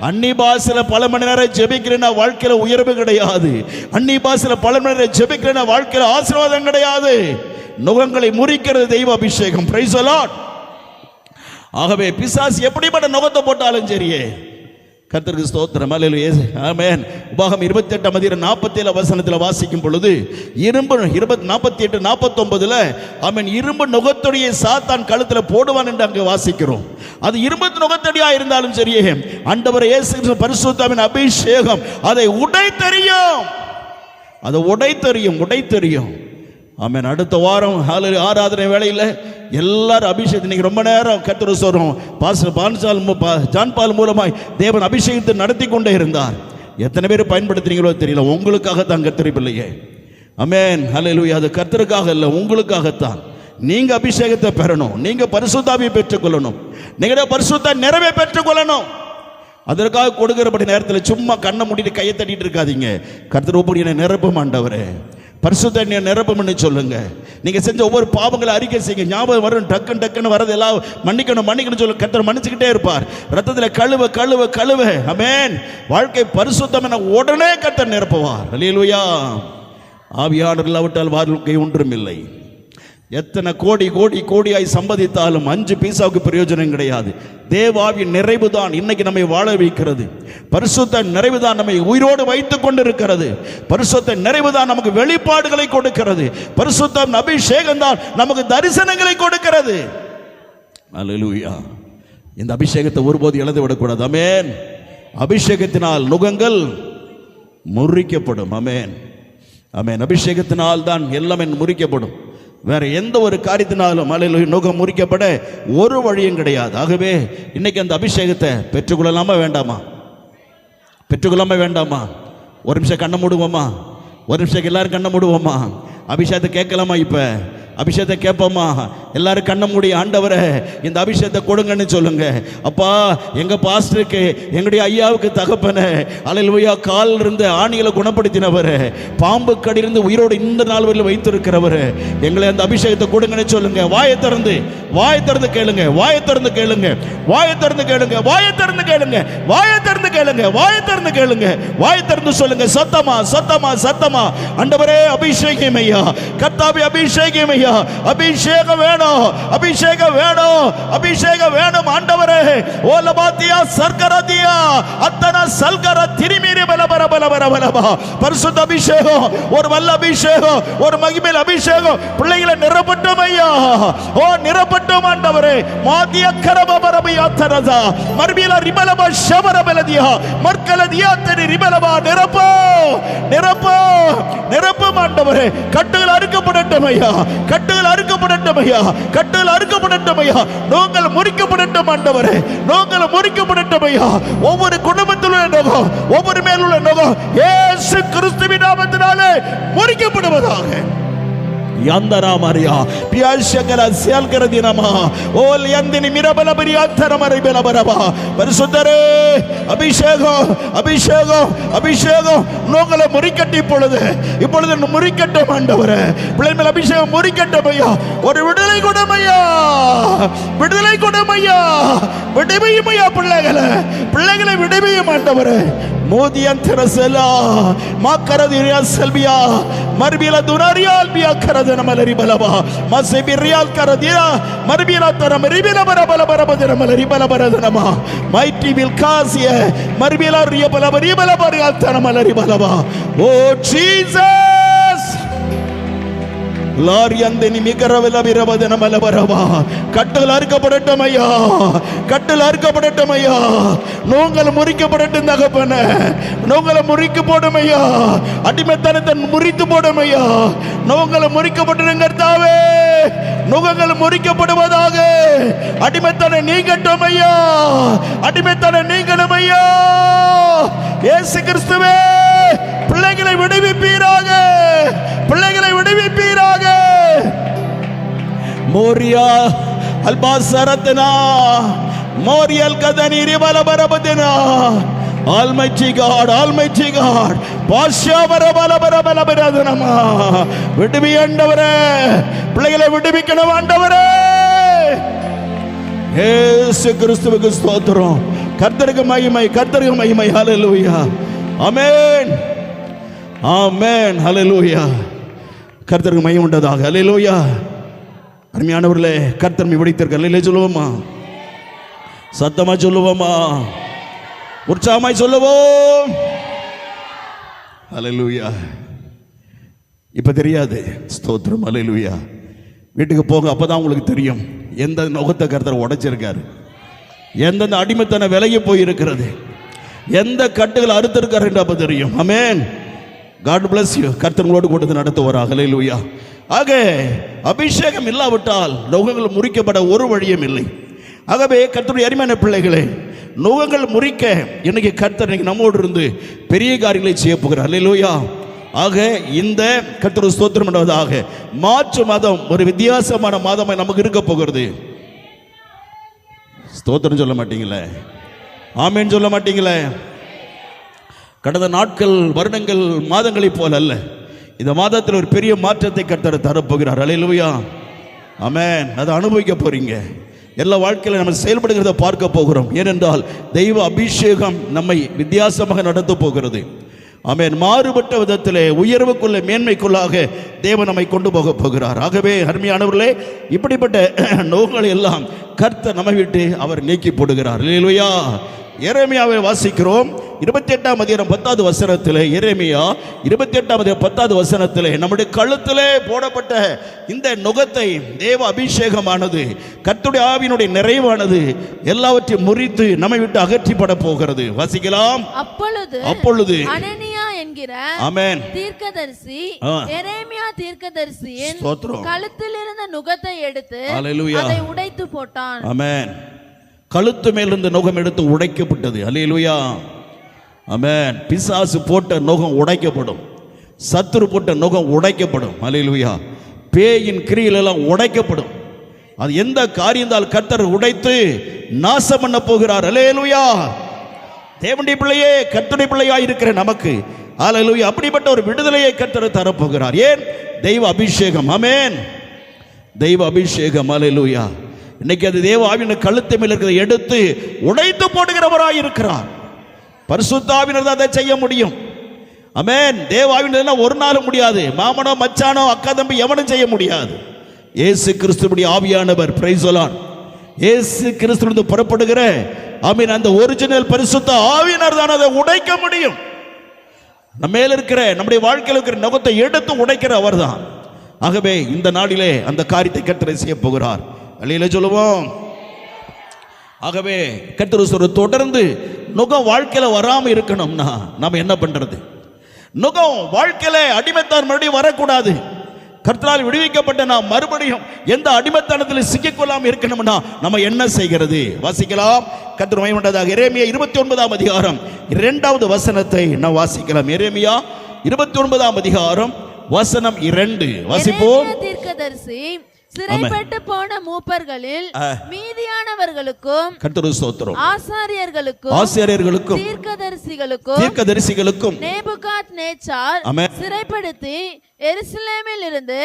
Speaker 1: அன்னி பாஷையில பல மணி நேரம் ஜெபிக்கிறேன்னா வாழ்க்கையில உயர்வு கிடையாது. அன்னி பாஷையில பல மணி நேரம் ஜெபிக்கிறேன்னா வாழ்க்கையில ஆசீர்வாதம் கிடையாது. நுகங்களை முறிக்கிறது தெய்வ அபிஷேகம். Praise the Lord. ஆகவே பிசாசு எப்படிப்பட்ட நுகத்தை போட்டாலும் சரியே, கர்த்தருக்கு ஸ்தோத்திரம். அல்லேலூயா. ஆமென். உபாகம் 28:47 வசனத்தில் வாசிக்கும் பொழுது இரும்பு 48:49 ஆமென், இரும்பு நுகத்தடியை சாத்தான் கழுத்தில் போடுவான் என்று அங்கே வாசிக்கிறோம். அது இரும்பு நுகத்தடியா இருந்தாலும் சரியே, ஆண்டவர் இயேசு கிறிஸ்து பரிசுத்தமின் அபிஷேகம் அதை உடைத்தெறியும். அதை உடைத்தெறியும். ஆமென். அடுத்த வாரம் ஆராதனை வேளையில் எல்லாரும் அபிஷேகத்தை இன்னைக்கு ரொம்ப நேரம் கர்த்தர் சொல்றோம். ஜான் பால் மூலமாய் தேவன் அபிஷேகத்தை நடத்தி கொண்டே இருந்தார். எத்தனை பேர் பயன்படுத்துறீங்களோ தெரியல. உங்களுக்காகத்தான் கர்த்தர் பிள்ளையே. ஆமென். ஹல்லேலூயா. அது கர்த்தருக்காக இல்லை, உங்களுக்காகத்தான். நீங்க அபிஷேகத்தை பெறணும், நீங்க பரிசுத்தாவியை பெற்றுக்கொள்ளணும், நீங்க பரிசுத்த நிறைவை பெற்றுக்கொள்ளணும். அதற்காக கொடுக்கிறபடி நேரத்தில் சும்மா கண்ணை மூடிட்டு கையை தட்டிட்டு இருக்காதீங்க. கர்த்தர் ஒப்படி நிரப்பும் ஆண்டவரே, பரிசுத்த நிரப்பம்னு சொல்லுங்க. நீங்க செஞ்ச ஒவ்வொரு பாவங்களை அறிக்கை செய்யுங்க. ஞாபகம் வரும், டக்குன்னு வரது எல்லாம் மன்னிக்கணும் சொல்லுங்க. கர்த்தர் மன்னிச்சுக்கிட்டே இருப்பார். ரத்தத்தில் கழுவ. ஆமென். வாழ்க்கை பரிசுத்தம் என உடனே கர்த்தர் நிரப்புவார். அல்லேலூயா. ஆவியானவர் இல்லாவிட்டால் வாழ்க்கை ஒன்றும் இல்லை. எத்தனை கோடியாய் சம்பாதித்தாலும் 5 பைசாவுக்கு பிரயோஜனம் கிடையாது. தேவாவின் நிறைவுதான் இன்னைக்கு நம்மை வாழ வைக்கிறது. பரிசுத்த நிறைவுதான் நம்மை உயிரோடு வைத்துக் கொண்டிருக்கிறது. பரிசுத்த நிறைவுதான் நமக்கு வெளிப்பாடுகளை கொடுக்கிறது. பரிசுத்த அபிஷேகம் தான் நமக்கு தரிசனங்களை கொடுக்கிறது. அல்லேலூயா. இந்த அபிஷேகத்தை ஒருபோது இழந்து விடக்கூடாது. ஆமென். அபிஷேகத்தினால் நுகங்கள் முறிக்கப்படும். ஆமென். ஆமென். அபிஷேகத்தினால் தான் எல்லாமே முறிக்கப்படும். வேற எந்த ஒரு காரியத்தினாலும் அல்லேலூயா நுகம் முறிக்கப்பட ஒரு வழியும் கிடையாது. ஆகவே இன்னைக்கு அந்த அபிஷேகத்தை பெற்றுக்கொள்ளலாமா வேண்டாமா? ஒரு நிமிஷம் கண்ணை மூடுவோமா? எல்லாரும் கண்ணை மூடுவோமா? அபிஷேகத்தை கேட்கலாமா? இப்ப அபிஷேகத்தை கேட்போமா? எல்லாரும் கண்ண மூடி, ஆண்டவரே இந்த அபிஷேகத்தை கொடுங்கன்னு சொல்லுங்க. அப்பா, எங்க பாஸ்டருக்கு, எங்களுடைய ஐயாவுக்கு தகப்பனே, அல்லேலூயா, காலில் இருந்து ஆணிகளை குணப்படுத்தினவர், பாம்பு கடியிருந்து உயிரோடு இந்த நாள் வரையில் வைத்திருக்கிறவர், எங்களை அந்த அபிஷேகத்தை கொடுங்கன்னு சொல்லுங்க. வாயை திறந்து கேளுங்க. வாயை திறந்து சொல்லுங்க. சத்தமா ஆண்டவரே அபிஷேகம் ஐயா, கர்த்தாவே அபிஷேகம் ஐயா, அபிஷேகம் வேணும் ஆண்டவரே. ஓலபாத்தியா சர்க்கரதியா அத்தன சல்கர திரிமீரி பலபரபலபரபலபா. பரிசுத்த அபிஷேகம், ஒரு வல்ல அபிஷேகம், ஒரு மகிமையில் அபிஷேகம் பிள்ளைகளை நிரப்பட்டும் ஐயா. ஓ நிரப்பட்டும் ஆண்டவரே. மாதிய கரபபரபியா தரதா மர்பில ரிபலபா ஷபரபலதியா மர்கலதியா தரி ரிபலபா. நிரப்போ ஆண்டவரே. கட்டுகள் அறுக்கப்படட்டும் ஐயா, நோங்கள் முறிக்கப்படட்டும் ஆண்டவரே, ஒவ்வொரு குடும்பத்தில் உள்ள நோகம், ஒவ்வொரு மேல் உள்ள நோகம் இயேசு கிறிஸ்துவின் நாமத்தினாலே முறிக்கப்படுவதாக. யந்தரா மரியா பியாஷகல சியல்கரதினமா ஓல் யந்தினி மிரபலபரியாத்தரமரை பலபரபா. பரிசுத்தரே அபிஷேகம் நோங்களை முறிக்கட்டி இப்பொழுது முறிக்கட்டும் ஆண்டவரே. பிள்ளை மேல் அபிஷேகம் முறிக்கட்டும் ஐயா. ஒரு விடுதலை கொடுமையா, விடுவியும் ஐயா. பிள்ளைகளை விடுவியும் ஆண்டவரே. மோதியந்தரசலா மாக்கரதியா செல்பியா மர்பில துனாரியால் பியா கரதன மலரி பலபா மசெபிரியால் கரதியா மர்பில தர மரிபில பரபல பரபதன மலரி பலபரதனமா மைட்டி வில் காசிய மர்பில ரிய பலபரி பலபரியால் தர மலரி பலபா ஓ ஜீசஸ் லாரியந்தனி மிகரவல விரவதன மலபரவா கட்டல் அறுக்கப்படட்டும் ஐயா, கட்டல் அறுக்கப்படட்டும் ஐயா, நோங்கள் முறிக்கப்படட்டும் தகப்பன, நோங்களை முறிக்கு போடும் ஐயா, அடிமைத்தனத்தை முறித்து போடும் ஐயா, நோங்களை முறிக்கப்பட்டு கர்த்தாவே, நுகங்கள் முறிக்கப்படுவதாக, அடிமைத்தனை நீங்கட்டும் ஐயா, அடிமைத்தனை நீங்கணும் ஐயா, இயேசு கிறிஸ்துவே பிள்ளைகளை விடுவிப்பீராக, பிள்ளைகளை விடுவிப்பீராக. Moriah அல்பாசரத்னா மோரியல் கதனி ரிபலபரபதனா Almighty God, Almighty God, பாஷா பரபலபரபலபரதனமா விடுவி ஆண்டவரே, பிள்ளைகளை விடுவிக்கணும் ஆண்டவரே. இயேசு கிறிஸ்துவுக்கு ஸ்தோத்திரம். கர்த்தருக்கு மகிமை, கர்த்தருக்கு மகிமை. ஹல்லேலூயா, ஆமென், ஆமென், ஹல்லேலூயா. கர்த்தருக்கு மகிமை உண்டதாக. ஹல்லேலூயா. அருமையானவர்களே, கர்த்தர் நம்மை விடுவித்திருக்கிறார். ஹல்லேலூயா சொல்லுவோமா? சத்தமா சொல்லுவோமா? உற்சாகமாய் சொல்லுவோம். ஹல்லேலூயா. இப்ப தெரியாது, ஸ்தோத்திரம், ஹல்லேலூயா. வீட்டுக்கு போங்க, அப்பதான் உங்களுக்கு தெரியும் எந்த நுகத்தை கர்த்தர் உடைச்சிருக்காரு, எந்தெந்த அடிமைத்தன விலகி போயிருக்கிறது, எந்த கட்டுகள் அறுத்திருக்காரு என்று அப்ப தெரியும். ஆமென். God bless you. கர்த்தர் உங்களோடு கொடுத்து நடத்துவாராக. ஹல்லேலூயா. ஆக அபிஷேகம் இல்லாவிட்டால் நுகங்கள் முறிக்கப்பட ஒரு வழியும் இல்லை. ஆகவே கர்த்தருடைய அருமையான பிள்ளைகளே, நுகங்கள் முறிக்க இன்னைக்கு கர்த்தர் இன்னைக்கு நம்மோடு இருந்து பெரிய காரியங்களை செய்ய போகிறார். ஹல்லேலூயா. ஆக இந்த கர்த்தர் ஸ்தோத்திரம் பண்ணுவதாக மாற்று மாதம் ஒரு வித்தியாசமான மாதமாக நமக்கு இருக்க போகிறது. ஸ்தோத்திரம் சொல்ல மாட்டீங்களே, ஆமென் சொல்ல மாட்டீங்களே. கடந்த நாட்கள், வருடங்கள், மாதங்களைப் போல அல்ல. இந்த மாதத்தில் ஒரு பெரிய மாற்றத்தை கர்த்தர் தரப்போகிறார். ஹல்லேலூயா, ஆமென். அதை அனுபவிக்க போறீங்க. எல்லா வாழ்க்கையில நம்ம செயல்படுகிறத பார்க்க போகிறோம். ஏனென்றால் தெய்வ அபிஷேகம் நம்மை வித்தியாசமாக நடத்த போகிறது. ஆமென். மாறுபட்ட விதத்திலே உயர்வுக்குள்ள மேன்மைக்குள்ளாக தேவன் நம்மை கொண்டு போக போகிறார். ஆகவே அருமையானவர்களே, இப்படிப்பட்ட நோய்களை எல்லாம் கர்த்தர் நம்மை விட்டு அவர் நீக்கி போடுகிறார். ஹல்லேலூயா. எரேமியாவை வாசிக்கிறோம். 28ஆம் அதிகாரம் 10வது வசனத்திலே, எரேமியா 28ஆம் அதிகாரம் 10வது வசனத்திலே, நம்முடைய கழுத்திலே போடப்பட்ட இந்த நுகத்தை தேவ அபிஷேகமானது, கர்த்தருடைய ஆவியினுடைய நிறைவானது எல்லாவற்றையும் முறித்து நம்மை விட்டு அகற்றிப்பட போகிறது. வாசிக்கலாம். அப்பொழுது அனனியா என்கிற ஆமென் தீர்க்கதரிசி எரேமியா தீர்க்கதரிசியின் கழுத்தில் இருந்த நுகத்தை எடுத்து அதை உடைத்து போட்டான். ஆமென். கழுத்து மேலிருந்து நுகம் எடுத்து உடைக்கப்பட்டது. ஹல்லேலூயா, ஆமென். பிசாசு போட்ட நுகம் உடைக்கப்படும், சத்துரு போட்ட நுகம் உடைக்கப்படும். ஹல்லேலூயா. பேயின் கிரியைகள் எல்லாம் உடைக்கப்படும். அது எந்த காரியத்தால் கர்த்தர் உடைத்து நாசம் பண்ண போகிறார். ஹல்லேலூயா. தேவனுடைய பிள்ளையே, கர்த்தருடைய பிள்ளையா இருக்கிற நமக்கு ஹல்லேலூயா அப்படிப்பட்ட ஒரு விடுதலையை கர்த்தர் தரப்போகிறார். ஏன்? தெய்வ அபிஷேகம். ஆமென். தெய்வ அபிஷேகம். ஹல்லேலூயா. இன்னைக்கு அது தேவ ஆவியின் கழுத்து மேல் இருக்கிறதை எடுத்து உடைத்து போடுகிறவராய் இருக்கிறார். பரிசுத்த ஆவியினர் தான் அதை செய்ய முடியும். ஆமென். தேவ ஆவியினர் ஒரு நாளும் முடியாது. மாமனோ மச்சானோ அக்கா தம்பி எவனும் செய்ய முடியாது. இயேசு கிறிஸ்துவுடைய ஆவியானவர், பிரைஸ் தி லார்ட், இயேசு கிறிஸ்துவிலிருந்து புறப்படுகிற ஆமென் அந்த ஒரிஜினல் பரிசுத்த ஆவியினர் தான் அதை உடைக்க முடியும். நம்ம மேல இருக்கிற நம்முடைய வாழ்க்கையில் இருக்கிற நுகத்தை எடுத்து உடைக்கிற அவர் தான். ஆகவே இந்த நாளிலே அந்த காரியத்தை கர்த்தர் செய்ய போகிறார். அல்லேலூயா சொல்லுவோம். ஆகவே கர்த்தர் தொடர்ந்து நுகம் வாழ்க்கையில வராம இருக்கணும்னா நாம என்ன பண்றது? நுகம் வாழ்க்கையில அடிமைத்தான் மறுபடியும் வரக்கூடாது. கர்த்தரால் விடுவிக்கப்பட்ட நாம் மறுபடியும் எந்த அடிமைத்தனத்தில் சிக்கிக்கொள்ளாமல் இருக்கணும்னா நம்ம என்ன செய்கிறது? வாசிக்கலாம். கர்த்தர் மகிமையுண்டதாக. எரேமியா 29ஆம் அதிகாரம் 2வது வசனத்தை நாம் வாசிக்கலாம். எரேமியா 29ஆம் அதிகாரம் வசனம் 2 வாசிப்போம். தீர்க்கதரிசி சிறைப்பட்டு போன மூப்பர்களில் மீதியானவர்களுக்கும் கர்த்தருக்கு ஸ்தோத்திரம், ஆசாரியர்களுக்கும் தீர்க்கதரிசிகளுக்கும் நேபுகாத்நேச்சார் சிறைப்படுத்தி எருசலேமில் இருந்து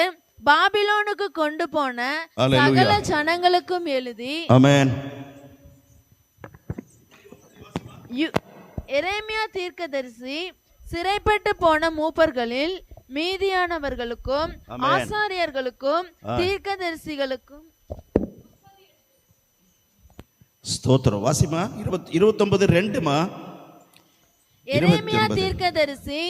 Speaker 1: பாபிலோனுக்கு கொண்டு போன சகல ஜனங்களுக்கும் எழுதி. ஆமென்.
Speaker 3: எரேமியா தீர்க்கதரிசி சிறைப்பட்டு போன மூப்பர்களில் மீதியானவர்களுக்கும் ஆசாரியர்களுக்கும் தீர்க்கதரிசிகளுக்கும்
Speaker 1: ஸ்தோத்திரம். வாசிமா 29:2மா.
Speaker 3: எரேமியா தீர்க்கதரிசி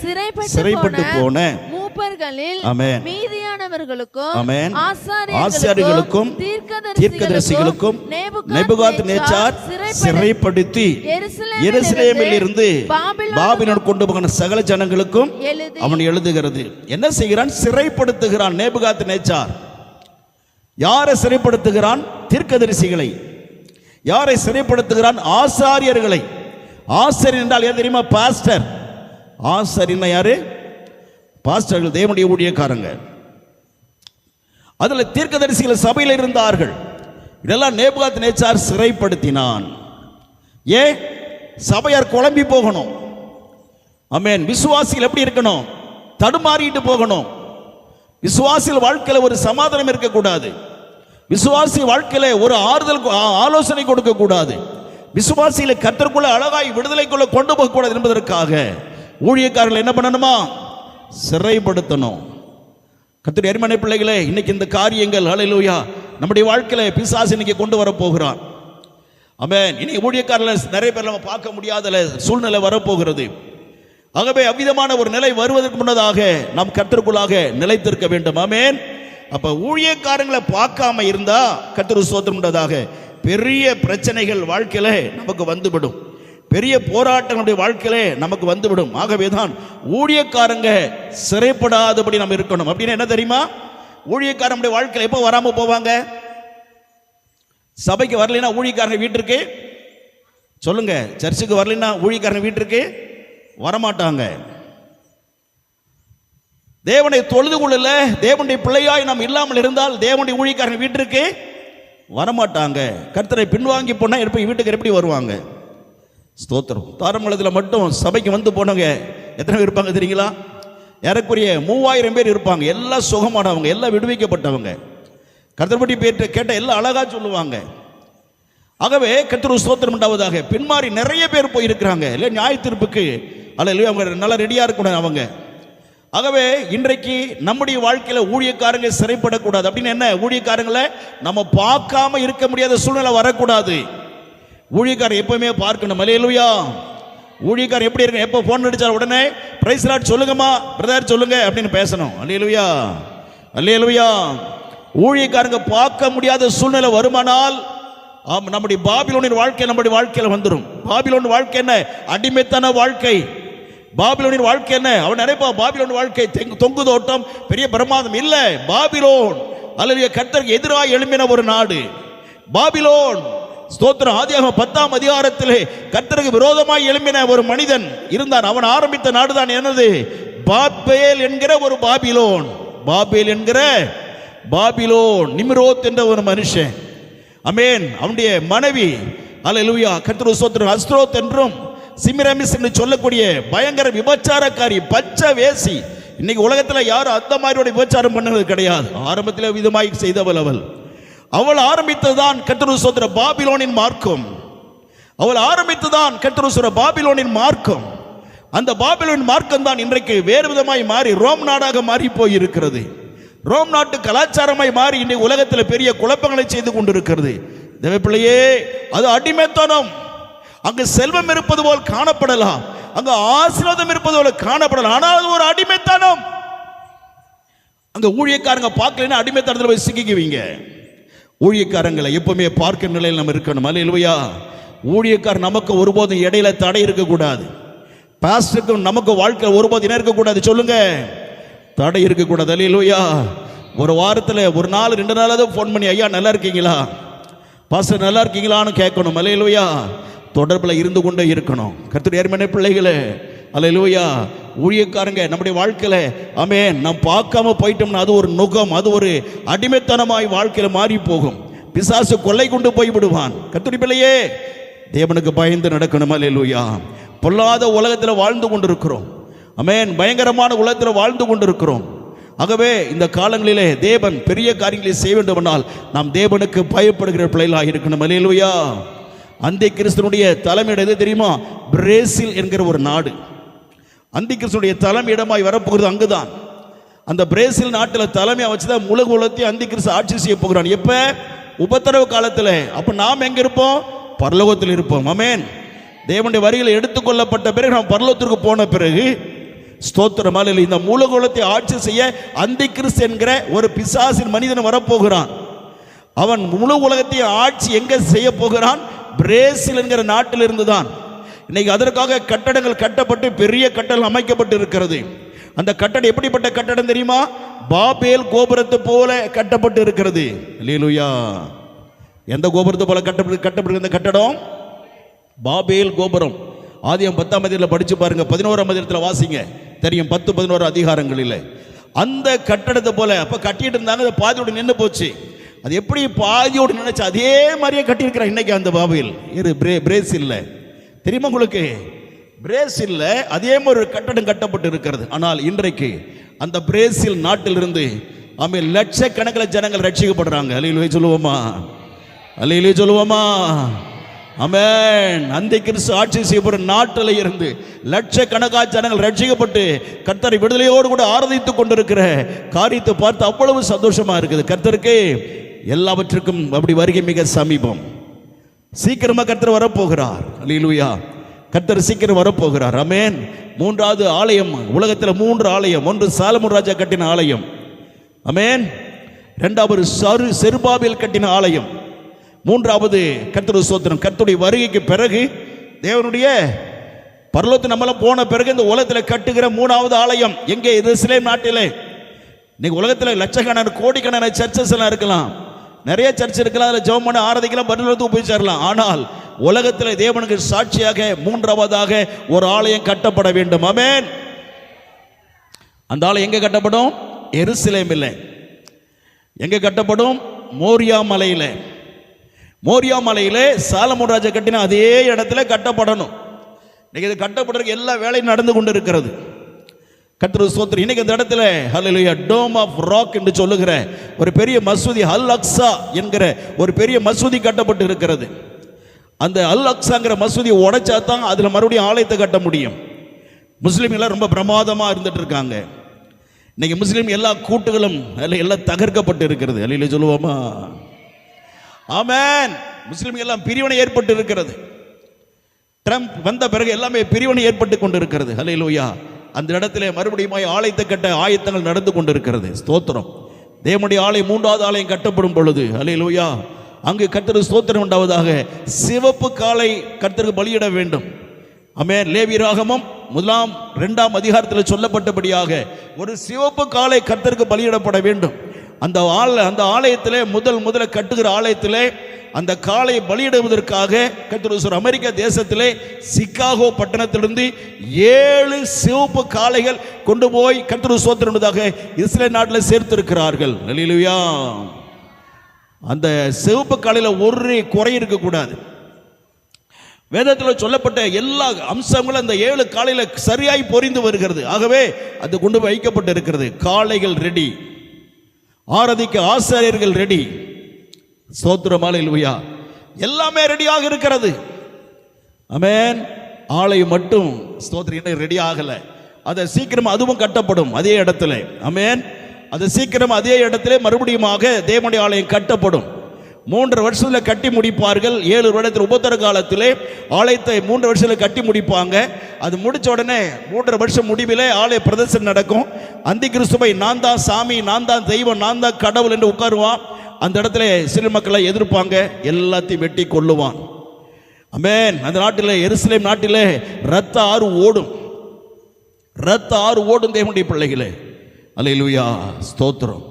Speaker 1: சிறைப்பட்டு போன
Speaker 3: மூப்பர்களில் மீதியானவர்களுக்கும்
Speaker 1: ஆசாரியர்களுக்கும் தீர்க்கதரிசிகளுக்கும் நேபுகாத்நேச்சார் சிறைப்படுத்தி எருசலேமில் இருந்து பாபிலோன் கொண்டு போன சகல ஜனங்களுக்கும் அவன் எழுதுகிறது. என்ன செய்கிறான்? சிறைப்படுத்துகிறான். நேபுகாத்நேச்சார் யாரை சிறைப்படுத்துகிறான்? தீர்க்கதரிசிகளை. யாரை சிறைப்படுத்துகிறான்? ஆசாரியர்களை. ஆசாரியர் என்றால் எது தெரியுமா? பாஸ்டர். ஆசாரியர் யாரு? பாஸ்டர்கள், தேவனுடைய ஊழியக்காரங்க. அதுல தீர்க்கதரிசிகள் சபையில் இருந்தார்கள். இதெல்லாம் நேபுகாத்நேச்சார் சிறைப்படுத்தினான். ஏன்? சபையார் குழம்பி போகணும். ஆமென். விசுவாசிகள் எப்படி இருக்கணும்? தடுமாறிட்டு போகணும். விசுவாசிகள் வாழ்க்கையில ஒரு சமாதானம் இருக்கக்கூடாது. விசுவாசி வாழ்க்கையில ஒரு ஆறுதல் ஆலோசனை கொடுக்க கூடாது. விசுவாசிகளை கர்த்தருக்குள்ள அழகாய் விடுதலைக்குள்ள கொண்டு போக கூடாது என்பதற்காக ஊழியக்காரர்கள் என்ன பண்ணணுமா? சிறைப்படுத்தணும். கர்த்தருடைய அருமையான பிள்ளைகளே, இன்னைக்கு இந்த காரியங்கள் ஹல்லேலூயா நம்முடைய வாழ்க்கையில பிசாசு இன்னைக்கு கொண்டு வர போகிறான். ஆமென். இன்னைக்கு ஊழியக்காரர்கள் நிறைய பேர் நம்ம பார்க்க முடியாத சூழ்நிலை வரப்போகிறது. ஆகவே அவ்விதமான ஒரு நிலை வருவதற்கு முன்னதாக நாம் கர்த்தருக்குள்ளாக நிலைத்திருக்க வேண்டும். ஆமென். அப்ப ஊழியக்காரங்களை பார்க்காம இருந்தா கர்த்தர் ஸ்தோத்திரம் உண்டதாக பெரிய பிரச்சனைகள் வாழ்க்கையில நமக்கு வந்துவிடும். பெரிய போராட்டங்களுடைய வாழ்க்கையில நமக்கு வந்துவிடும். ஆகவே தான் ஊழியக்காரங்க சிறைப்படாதபடி நம்ம இருக்கணும். அப்படின்னு என்ன தெரியுமா? ஊழியக்காரனுடைய வாழ்க்கையில எப்போ வராம போவாங்க? சபைக்கு வரலைன்னா ஊழியக்காரங்க வீட்டிற்கு சொல்லுங்க. சர்ச்சுக்கு வரலைன்னா ஊழியக்காரங்க வீட்டிற்கு வரமாட்டாங்க. தேவனை தொழுது கொள்ளல, தேவனுடைய பிள்ளையாய் நாம் இல்லாமல் இருந்தால் தேவனுடைய ஊழியக்காரங்க வீட்டிற்கு வரமாட்டாங்க. கர்த்தரை பின்வாங்கி போனா வீட்டுக்கு எப்படி வருவாங்க? ஸ்தோத்திரம். தாரமங்கலத்தில் மட்டும் சபைக்கு வந்து போனவங்க எத்தனை பேர் இருப்பாங்க தெரியுங்களா? ஏறக்குறைய 3000 பேர் இருப்பாங்க. எல்லாம் சுகமானவங்க, எல்லாம் விடுவிக்கப்பட்டவங்க. கர்த்தர் பற்றி கேட்ட எல்லாம் அழகா சொல்லுவாங்க. ஆகவே கர்த்தர் ஸ்தோத்திரம் உண்டாவதாக. பின்மாறி நிறைய பேர் போயிருக்கிறாங்க இல்லை நியாய தீர்ப்புக்கு. அல்ல அவங்க நல்லா ரெடியா இருக்கணும் அவங்க. ஆகவே இன்றைக்கு நம்முடைய வாழ்க்கையில ஊழியக்காரங்க சிறைப்படக்கூடாது. அப்படின்னு என்ன? ஊழியக்காரங்களை நம்ம பார்க்காம இருக்க முடியாத சூழ்நிலை வரக்கூடாது. ஊழியக்காரர் எப்பவுமே பார்க்கணும். அல்லேலூயா. ஊழியக்காரர் எப்படி இருக்கு? எப்போ போன் அடிச்சா உடனே பிரைஸ் லார்ட் சொல்லுங்கம்மா, பிரதர் சொல்லுங்க அப்படின்னு பேசணும். அல்லேலூயா, அல்லேலூயா. ஊழியக்காரங்க பார்க்க முடியாத சூழ்நிலை வருமானால் நம்முடைய பாபிலோனின் வாழ்க்கை நம்முடைய வாழ்க்கையில வந்துடும். பாபிலோன் வாழ்க்கை என்ன? அடிமைத்தன வாழ்க்கை. பாபிலோனின் வாழ்க்கை என்ன? அவன் நினைப்பா பாபிலோன் வாழ்க்கை தொங்கு தோட்டம், பெரிய பிரமாதம். இல்ல. பாபிலோன் அல்லது கர்த்தருக்கு எதிராக எழும்பின ஒரு நாடு பாபிலோன். ஸ்தோத்திரம். ஆதியாகமம் 10ஆம் அதிகாரத்திலே கர்த்தருக்கு விரோதமாய் எழும்பின ஒரு மனிதன் இருந்தான். அவன் ஆரம்பித்த நாடுதான் என்னது? பாபேல் என்கிற ஒரு பாபிலோன். பாபேல் என்கிற பாபிலோன். நிம்ரோத் என்ற ஒரு மனுஷன். ஆமென். அவனுடைய மனைவி அல்லேலூயா கர்த்தருக்கு ஸ்தோத்திரம் அஸ்தரோத் என்றும் சிமிரமிஸ் என்று சொல்லக்கூடிய பயங்கர விபச்சாரக்காரி, பச்சை வேசி. இன்னைக்கு உலகத்துல யாரும் அந்த மாதிரி விபச்சாரம் பண்ணது கிடையாது. ஆரம்பத்தில் விதமாய் செய்தவள் அவள். அவள் ஆரம்பித்ததுதான் கர்த்தருக்கு ஸ்தோத்திரம் பாபிலோனின் மார்க்கம். அவள் ஆரம்பித்ததுதான் கர்த்தருக்கு ஸ்தோத்திரம் பாபிலோனின் மார்க்கம். அந்த பாபிலோனின் மார்க்கம் தான் இன்றைக்கு வேறு விதமாய் மாறி ரோம் நாடாக மாறி போய் இருக்கிறது. ரோம் நாட்டு கலாச்சாரமாய் மாறி இன்றைக்கு உலகத்தில் பெரிய குழப்பங்களை செய்து கொண்டிருக்கிறது. தேவப்பிள்ளையே, அது அடிமைத்தனம். அங்கு செல்வம் இருப்பது போல் காணப்படலாம், அங்கு ஆசீர்வாதம் இருப்பது போல காணப்படலாம். ஆனால் அது ஒரு அடிமைத்தனம். அங்க ஊழியக்காரங்க பார்க்கலன்னா அடிமைத்தனத்தில் போய் சிக்கிக்குவீங்க. ஊழியக்காரங்களை எப்பவுமே பார்க்கிற நிலையில் நம்ம இருக்கணும். அல்லேலூயா. ஊழியக்காரர் நமக்கு ஒருபோதும் இடையில தடை இருக்கக்கூடாது. பாஸ்டருக்கும் நமக்கு வாழ்க்கை ஒருபோதும் என்ன இருக்கக்கூடாது? சொல்லுங்க, தடை இருக்கக்கூடாது. அல்லேலூயா. ஒரு வாரத்தில் ஒரு நாள் 2 நாளாவது ஃபோன் பண்ணி ஐயா நல்லா இருக்கீங்களா, பாஸ்டர் நல்லா இருக்கீங்களான்னு கேட்கணும். அல்லேலூயா. தொடர்பில் இருந்து கொண்டே இருக்கணும். கர்த்தருடைய அருமையான பிள்ளைகளே, அல்லேலூயா. ஊழியக்காரங்க நம்முடைய வாழ்க்கையில ஆமென் நாம் பார்க்காம போயிட்டோம்னா அது ஒரு நுகம், அது ஒரு அடிமைத்தனமாய் வாழ்க்கையில மாறி போகும். பிசாசு கொள்ளை கொண்டு போய் விடுவான். கர்த்தருடைய பிள்ளையே, தேவனுக்கு பயந்து நடக்கணும். அல்லேலூயா. பொல்லாத உலகத்தில் வாழ்ந்து கொண்டிருக்கிறோம். ஆமென். பயங்கரமான உலகத்தில் வாழ்ந்து கொண்டிருக்கிறோம். ஆகவே இந்த காலங்களிலே தேவன் பெரிய காரியங்களை செய்ய வேண்டுமானால் நாம் தேவனுக்கு பயப்படுகிற பிள்ளைகளாக இருக்கணும். அல்லேலூயா, அந்தி கிறிஸ்துனுடைய தலைமையிடம் எது தெரியுமா? பிரேசில் என்கிற ஒரு நாடு. அந்தி கிறிஸ்துனுடைய தலைமையிடமாய் வரப்போகிறது அங்குதான். அந்த பிரேசில் நாட்டில் தலைமையை வச்சுதான் முழு உலகத்தையும் அந்தி கிறிஸ்து ஆட்சி செய்ய போகிறான். எப்ப? உபத்திரவு காலத்தில். அப்ப நாம் எங்க இருப்போம்? பரலோகத்தில் இருப்போம். ஆமென். தேவனுடைய வரிகளை எடுத்துக்கொள்ளப்பட்ட பிறகு நாம் பரலோகத்திற்கு போன பிறகு ஸ்தோத்திரம் அல்லேலூயா, இந்த முழு உலகத்தை ஆட்சி செய்ய அந்தி கிறிஸ்து என்கிற ஒரு பிசாசின் மனிதன் வரப்போகிறான். அவன் முழு உலகத்தை ஆட்சி எங்க செய்ய போகிறான்? பிரேசில் என்கிற நாட்டில் இருந்துதான். இன்னைக்கு அதற்காக கட்டடங்கள் கட்டப்பட்டு பெரிய கட்டடம் அமைக்கப்பட்டு இருக்கிறது. அந்த கட்டடம் எப்படிப்பட்ட கட்டடம் தெரியுமா? பாபேல் கோபுரத்தை போல கட்டப்பட்டு இருக்கிறது. அல்லேலூயா. எந்த கோபுரத்தை போல கட்டப்பட்டு இந்த கட்டடம்? பாபேல் கோபுரம். ஆதியாகமம் 10ஆம் அதிகாரத்தில் படிச்சு பாருங்க, 11ஆம் அதிகாரத்தில் வாசிங்க, தெரியும். 10-11 அதிகாரங்களில் அந்த கட்டடத்தை போல அப்ப கட்டிட்டு இருந்தாங்க. அது பாதியோடு நின்று போச்சு. அது எப்படி பாதியோடு நினைச்சு அதே மாதிரியே கட்டியிருக்கிறான் இன்னைக்கு அந்த பாபேல் பிரேசில்ல. தெரியுமா உங்களுக்கு? பிரேசில்ல அதே மாதிரி ஒரு கட்டடம் கட்டப்பட்டு இருக்கிறது. ஆனால் இன்றைக்கு அந்த பிரேசில் நாட்டிலிருந்து ஆமென் லட்சக்கணக்கில் ஜனங்கள் ரட்சிக்கப்படுறாங்க. அல்லேலூயா சொல்லுவோமா? அல்லேலூயா சொல்லுவோமா? ஆமென். அந்தி கிறிஸ்து ஆட்சி செய்யப்பட்ட நாட்டில் இருந்து லட்சக்கணக்கான ஜனங்கள் ரட்சிக்கப்பட்டு கர்த்தரை விடுதலையோடு கூட ஆராதித்துக் கொண்டிருக்கிற காரியத்தை பார்த்து அவ்வளவு சந்தோஷமா இருக்குது. கர்த்தருக்கு எல்லாவற்றுக்கும் அப்படி வருகை மிக சமீபம். சீக்கிரமா கர்த்தர் வரப்போகிறார். அல்லேலூயா. கர்த்தர் சீக்கிரம் வரப்போகிறார். ஆமென். 3வது ஆலயம் உலகத்தில் 3 ஆலயம். ஒன்று சாலமோன் ராஜா கட்டின ஆலயம். ஆமென். 2வது செருபாபேல் கட்டின ஆலயம். 3வது கர்த்தருடைய ஸ்தோத்திரம். கர்த்தருடைய வருகைக்கு பிறகு தேவனுடைய பரலோகத்துக்கு நம்மளாம் போன பிறகு இந்த உலகத்தில் கட்டுகிற 3வது ஆலயம் எங்கே? எருசலேம் நாட்டிலே. இன்னைக்கு உலகத்தில் லட்சக்கணக்கான கோடிக்கணக்கான சர்ச்சஸ் எல்லாம் இருக்கலாம், நிறைய சர்ச் இருக்கலாம், அதில் ஜெபம் பண்ண ஆராதிக்கலாம், பரலோகத்துக்கு போய் சேரலாம். ஆனால் உலகத்தில் தேவனுக்கு சாட்சியாக 3வதாக ஒரு ஆலயம் கட்டப்பட வேண்டும். ஆமென். அந்த ஆலயம் எங்க கட்டப்படும்? எருசலேம் இல்லை. எங்க கட்டப்படும்? மோரியா மலையில. மோரியா மலையில சாலமோன் ராஜா கட்டின அதே இடத்துல கட்டப்படணும். இன்னைக்கு இது கட்டப்படுறதுக்கு எல்லா வேலையும் நடந்து கொண்டு இருக்கிறது. கர்த்தருடைய ஸ்தோத்திரம். இன்னைக்கு இந்த இடத்துல ஹல்லேலூயா டோம் ஆஃப் ராக் என்று சொல்லுகிற ஒரு பெரிய மசூதி, அல் அக்ஸா என்கிற ஒரு பெரிய மசூதி கட்டப்பட்டு இருக்கிறது. அந்த அல் அக்ஸாங்கிற மசூதியை உடைச்சா தான் அதில் மறுபடியும் ஆலயத்தை கட்ட முடியும். முஸ்லீம்கள் ரொம்ப பிரமாதமாக இருந்துட்டு இருக்காங்க. இன்னைக்கு முஸ்லீம் எல்லா கூட்டுகளும் எல்லாம் தகர்க்கப்பட்டு இருக்கிறது. அல்லேலூயா சொல்லுவோமா? ஆமென். முஸ்லீம்கள் எல்லாம் பிரிவினை ஏற்பட்டு இருக்கிறது. ட்ரம்ப் வந்த பிறகு எல்லாமே பிரிவினை ஏற்பட்டு கொண்டு இருக்கிறது. அல்லேலூயா. அந்த இடத்துல மறுபடியும் ஆலயத்தை கட்ட ஆயத்தங்கள் நடந்து கொண்டிருக்கிறது. ஸ்தோத்திரம். தேவனுடைய ஆலயம் 3வது ஆலயம் கட்டப்படும் பொழுது அல்லேலூயா அங்கு கர்த்தருக்கு ஸ்தோத்திரம் உண்டாவதாக சிவப்பு காளை கர்த்தருக்கு பலியிட வேண்டும். ஆமென். லேவியராகமம் 1-2 அதிகாரத்தில் சொல்லப்பட்டபடியாக ஒரு சிவப்பு காளை கர்த்தருக்கு பலியிடப்பட வேண்டும். அந்த ஆலயத்திலே முதல்ல கட்டுகிற ஆலயத்திலே அந்த காளையை பலியிடுவதற்காக கர்த்தர் அமெரிக்க தேசத்திலே சிகாகோ பட்டணத்திலிருந்து 7 சிவப்பு காளைகள் கொண்டு போய் கர்த்தர் ஸ்தோத்திரமாக இஸ்ரேல் நாட்டில் சேர்த்திருக்கிறார்கள். அல்லேலூயா. அந்த சிவப்பு காளையில ஒரு குறை இருக்கக்கூடாது. வேதத்தில் சொல்லப்பட்ட எல்லா அம்சங்களும் அந்த 7 காளையில சரியாய் பொரிந்து வருகிறது. ஆகவே அது கொண்டு போய் வைக்கப்பட்டு இருக்கிறது. காளைகள் ரெடி, ஆராதிக்க ஆசாரியர்கள் ரெடி. ஸ்தோத்திரம். அல்லேலூயா. எல்லாமே ரெடியாக இருக்கிறது. ஆமென். ஆலயம் மட்டும் ஸ்தோத்திரம் இன்னும் ரெடி ஆகல. அதை சீக்கிரம் அதுவும் கட்டப்படும் அதே இடத்துல. ஆமென். அது சீக்கிரம் அதே இடத்துல மறுபடியுமாக தேவனுடைய ஆலயம் கட்டப்படும். 3 வருஷத்தில் கட்டி முடிப்பார்கள். 7 வருடத்தில் உபத்திர காலத்திலே ஆலயத்தை 3 வருஷத்தில் கட்டி முடிப்பாங்க. அது முடிச்ச உடனே 3 வருஷம் முடிவிலே ஆலய பிரதர்சனம் நடக்கும். அந்தி கிறிஸ்துவை நான் தான் சாமி, நான் தான் தெய்வம், நான் தான் கடவுள் என்று உட்காருவான். அந்த இடத்துல சில மக்களை எதிர்ப்பாங்க, எல்லாத்தையும் வெட்டி கொள்ளுவான். ஆமென். அந்த நாட்டில் எருசலேம் நாட்டிலே ரத்த ஆறு ஓடும். ரத்த ஆறு ஓடும் தேவனுடைய பிள்ளைகளே. அல்லேலூயா. ஸ்தோத்திரம்.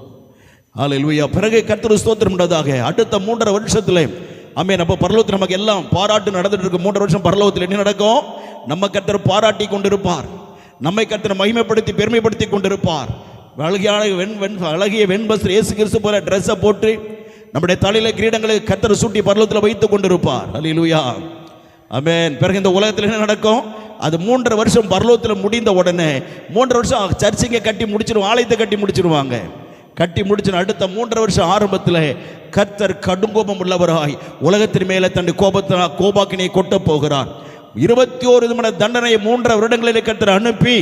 Speaker 1: அல்லேலூயா. பிறகு கர்த்தர் ஸ்தோத்திரம் உண்டதாக அடுத்த 3.5 வருஷத்துல ஆமென். அப்போ பரலோகத்தில் நமக்கு எல்லாம் பாராட்டு நடந்துட்டு இருக்கு. 3 வருஷம் பரலோகத்தில் என்ன நடக்கும்? நம்ம கர்த்தர் பாராட்டி கொண்டிருப்பார். நம்மை கர்த்தர் மகிமைப்படுத்தி பெருமைப்படுத்தி கொண்டிருப்பார். அழகிய வெண்பஸ்திர இயேசு கிறிஸ்து போல ட்ரெஸ்ஸை போட்டு நம்முடைய தலையில கிரீடங்களை கர்த்தர் சூட்டி பரலோகத்தில் வைத்துக் கொண்டிருப்பார். அல்லேலூயா. ஆமென். பிறகு இந்த உலகத்தில் என்ன நடக்கும்? அது 3.5 வருஷம் பரலோகத்தில் முடிந்த உடனே 3 வருஷம் சர்ச்சிங்க கட்டி முடிச்சிருவாங்க, ஆலயத்தை கட்டி முடிச்சிருவாங்க. கட்டி முடிச்சு அடுத்த 3.5 வருஷம் ஆரம்பத்தில் கர்த்தர் கடுங்கோபம் உள்ளவராய் உலகத்தின் மேலே தன் கோபாக்கினை கொட்ட போகிறார். 21 விதமான தண்டனையை 3 வருடங்களிலே கர்த்தர் அனுப்பி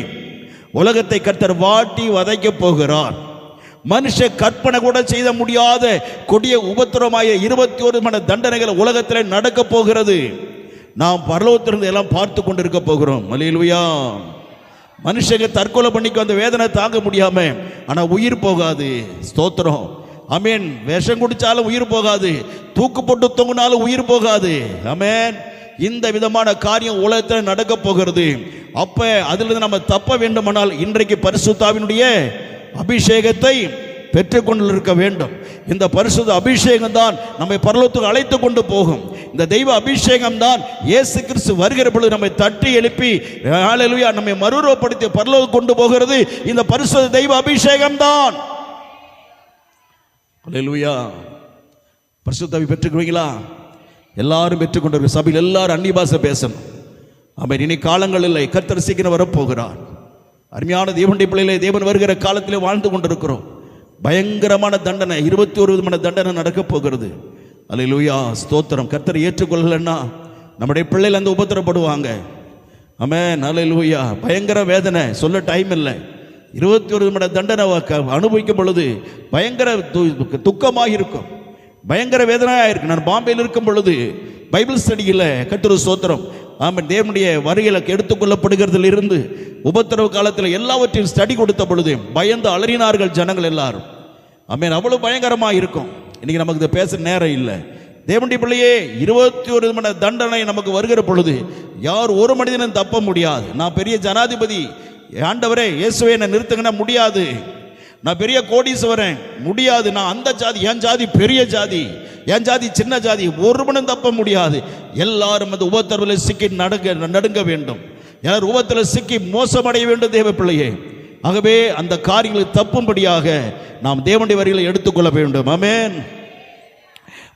Speaker 1: உலகத்தை கர்த்தர் வாட்டி வதைக்க போகிறார். மனுஷ கற்பனை கூட செய்த முடியாத கொடிய உபத்திரமாய 21 விதமான தண்டனைகள் உலகத்தில் நடக்க போகிறது. நாம் பரலோகத்திலிருந்து எல்லாம் பார்த்து கொண்டிருக்க போகிறோம். அல்லேலூயா. மனுஷங்க தற்கொலை பண்ணிக்க அந்த வேதனை தாங்க முடியாம, ஆனா உயிர் போகாது. ஸ்தோத்திரம். ஆமென். விஷம் குடிச்சாலும் உயிர் போகாது, தூக்கு போட்டு தொங்கினாலும் உயிர் போகாது. ஆமென். இந்த விதமான காரியம் உலகத்தில் நடக்க போகிறது. அப்ப அதிலிருந்து நம்ம தப்ப வேண்டுமானால் இன்றைக்கு பரிசுத்தாவினுடைய அபிஷேகத்தை பெற்றுக்கொண்டு இருக்க வேண்டும். இந்த பரிசுத்த அபிஷேகம் தான் நம்மை பரலோகத்துக்கு அழைத்து கொண்டு போகும். இந்த தெய்வ அபிஷேகம் தான் இயேசு கிறிஸ்து வருகிற பொழுது நம்மை தட்டி எழுப்பி ஹல்லேலூயா நம்மை மறுரூபப்படுத்தி பரலோகம் கொண்டு போகிறது இந்த பரிசுத்த தெய்வ அபிஷேகம் தான். ஹல்லேலூயா. பரிசுத்தாவி பெற்றுக்குவீங்களா? எல்லாரும் பெற்றுக்கொண்டிருக்க சபையில் எல்லாரும் அந்நிய பாஷை பேசணும். ஆமென். இனி காலங்கள் இல்லை, கர்த்தர் சீக்கிரம் வரப்போகிறார். அருமையான தேவனுடைய பிள்ளைகளே, தேவன் வருகிற காலத்திலே வாழ்ந்து கொண்டிருக்கிறோம். பயங்கரமான தண்டனை, 21 விதமான தண்டனை நடக்க போகிறது. அல்லேலூயா. ஸ்தோத்திரம். கர்த்தரை ஏற்றுக்கொள்ளலைன்னா நம்முடைய பிள்ளைகள் அந்த உபத்திரப்படுவாங்க. ஆமென். அல்லேலூயா. பயங்கர வேதனை, சொல்ல டைம் இல்லை. 21 விதமான தண்டனை அனுபவிக்கும் பொழுது பயங்கர துக்கமாக இருக்கும், பயங்கர வேதனையாக இருக்கு. நான் பாம்பேயில் இருக்கும் பொழுது பைபிள் ஸ்டடியில் கர்த்தர் ஸ்தோத்திரம் ஆமென் தேவனுடைய வருகையில் எடுத்துக்கொள்ளப்படுகிறதுல இருந்து உபத்திரவு காலத்தில் எல்லாவற்றையும் ஸ்டடி கொடுத்த பொழுது பயந்து அலறினார்கள் ஜனங்கள் எல்லாரும். ஆமென். அவ்வளவு பயங்கரமாக இருக்கும். இன்னைக்கு நமக்கு இதை பேச நேரம் இல்லை. தேவனுடைய பிள்ளையே, 21 விதமான தண்டனை நமக்கு வருகிற பொழுது யார் ஒரு மனிதனும் தப்ப முடியாது. நான் பெரிய ஜனாதிபதி, ஆண்டவரே இயேசுவே என்னை நிறுத்துங்கன்னா முடியாது. நான் பெரிய கோடீஸ்வரன், முடியாது. நான் அந்த ஜாதி, என் ஜாதி பெரிய ஜாதி, என் ஜாதி சின்ன ஜாதி, ஒருவனும் தப்ப முடியாது. எல்லாரும் அந்த உபத்திரவில் சிக்கி நடுங்க வேண்டும். யார் உபத்தில் சிக்கி மோசமடைய வேண்டும் தேவ பிள்ளையே. ஆகவே அந்த காரியங்களை தப்பும்படியாக நாம் தேவனுடைய வரிகளை எடுத்துக்கொள்ள வேண்டும். ஆமென்.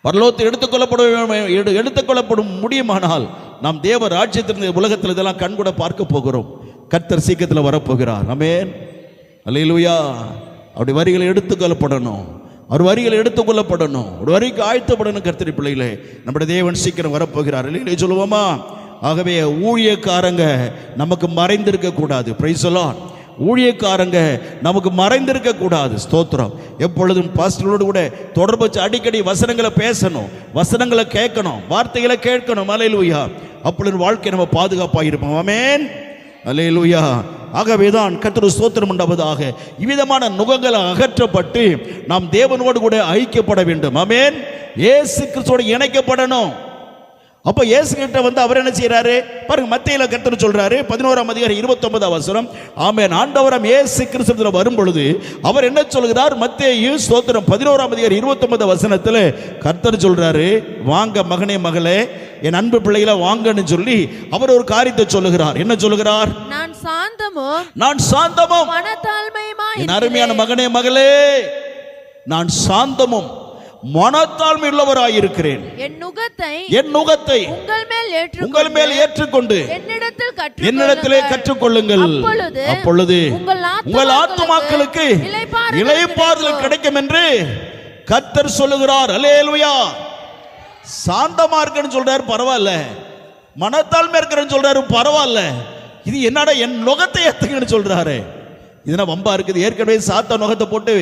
Speaker 1: பரலோகத்தில் எடுத்துக்கொள்ளப்படும் முடியுமானால் நாம் தேவ ராஜ்யத்திலிருந்து உலகத்தில் இதெல்லாம் கண்கூட பார்க்க போகிறோம். கர்த்தர் சீக்கிரத்தில் வரப்போகிறார். ஆமென். அல்லேலூயா. அப்படி வரிகளை எடுத்துக்கொள்ளப்படணும், அவர் வரிகளை எடுத்துக்கொள்ளப்படணும், ஒரு வரிக்கு ஆயத்தப்படணும். கர்த்தர் பிள்ளைகளே, நம்முடைய தேவன் சீக்கிரம் வரப்போகிறார். இல்லையே சொல்லுவோமா? ஆகவே ஊழியக்காரங்க நமக்கு மறைந்திருக்க கூடாது. Price the Lord. ஊழியக்காரங்க நமக்கு மறைந்திருக்க கூடாது. ஸ்தோத்திரம். எப்பொழுதும் பாஸ்டரோடு கூட தொடர்பு வச்சு அடிக்கடி வசனங்களை பேசணும், வசனங்களை கேட்கணும், வார்த்தைகளை கேட்கணும். அல்லேலூயா. அப்பொழுது வாழ்க்கை நம்ம பாதுகாப்பாக இருப்போம். ஆமென். அல்லேலூயா. ஆகவேதான் கர்த்தருக்கு ஸ்தோத்திரம் உண்டாவதாக இவ்விதமான நுகங்கள் அகற்றப்பட்டு நாம் தேவனோடு கூட ஐக்கியப்பட வேண்டும். ஆமென். இயேசு கிறிஸ்துவோடு இணைக்கப்படணும். அப்ப இயேசு கிட்ட வந்து அவர் என்ன செய்யறாரு பாருங்க. மத்தேயுல கர்த்தர் சொல்றாரு 11ஆம் அதிகாரம் 29ஆம் வசனம். ஆமென். ஆண்டவராம் இயேசு கிறிஸ்து வரும் பொழுது அவர் என்ன சொல்கிறார்? மத்தேயு ஸ்தோத்திரம் 11ஆம் அதிகாரம் 29ஆம் வசனத்துல கர்த்தர் சொல்றாரு, வாங்க மகனே மகளே, என் அன்பு பிள்ளைகளை வாங்கன்னு சொல்லி அவர் ஒரு காரியத்தை சொல்லுகிறார். என்ன சொல்லுகிறார்?
Speaker 3: நான் சாந்தமும் மனத்தாழ்மையுமாய்.
Speaker 1: என் அருமையான மகனே மகளே, நான் சாந்தமும் மனத்தாழ்மை உள்ளவராயிருக்கிறேன்.
Speaker 3: என் நுகத்தை
Speaker 1: உங்கள் மேல் ஏற்றுக்கொண்டு என்னிடத்திலே கற்றுக்கொள்ளுங்கள். அப்பொழுது உங்கள் ஆத்துமாக்களுக்கு இளைப்பாறுதல் கிடைக்கும் என்று கர்த்தர் சொல்லுகிறார். அல்லேலூயா. சாந்தமா இருக்குன்னு சொல்றாரு, பரவாயில்ல. மனத்தாழ்மை இருக்கிறன்னு சொல்றாரு, பரவாயில்ல. இது என்னடா என் நுகத்தை ஏத்துங்கன்னு சொல்றாரு. இதுனா வம்பா இருக்குது. ஏற்கனவே சாத்த நுகத்தை போட்டு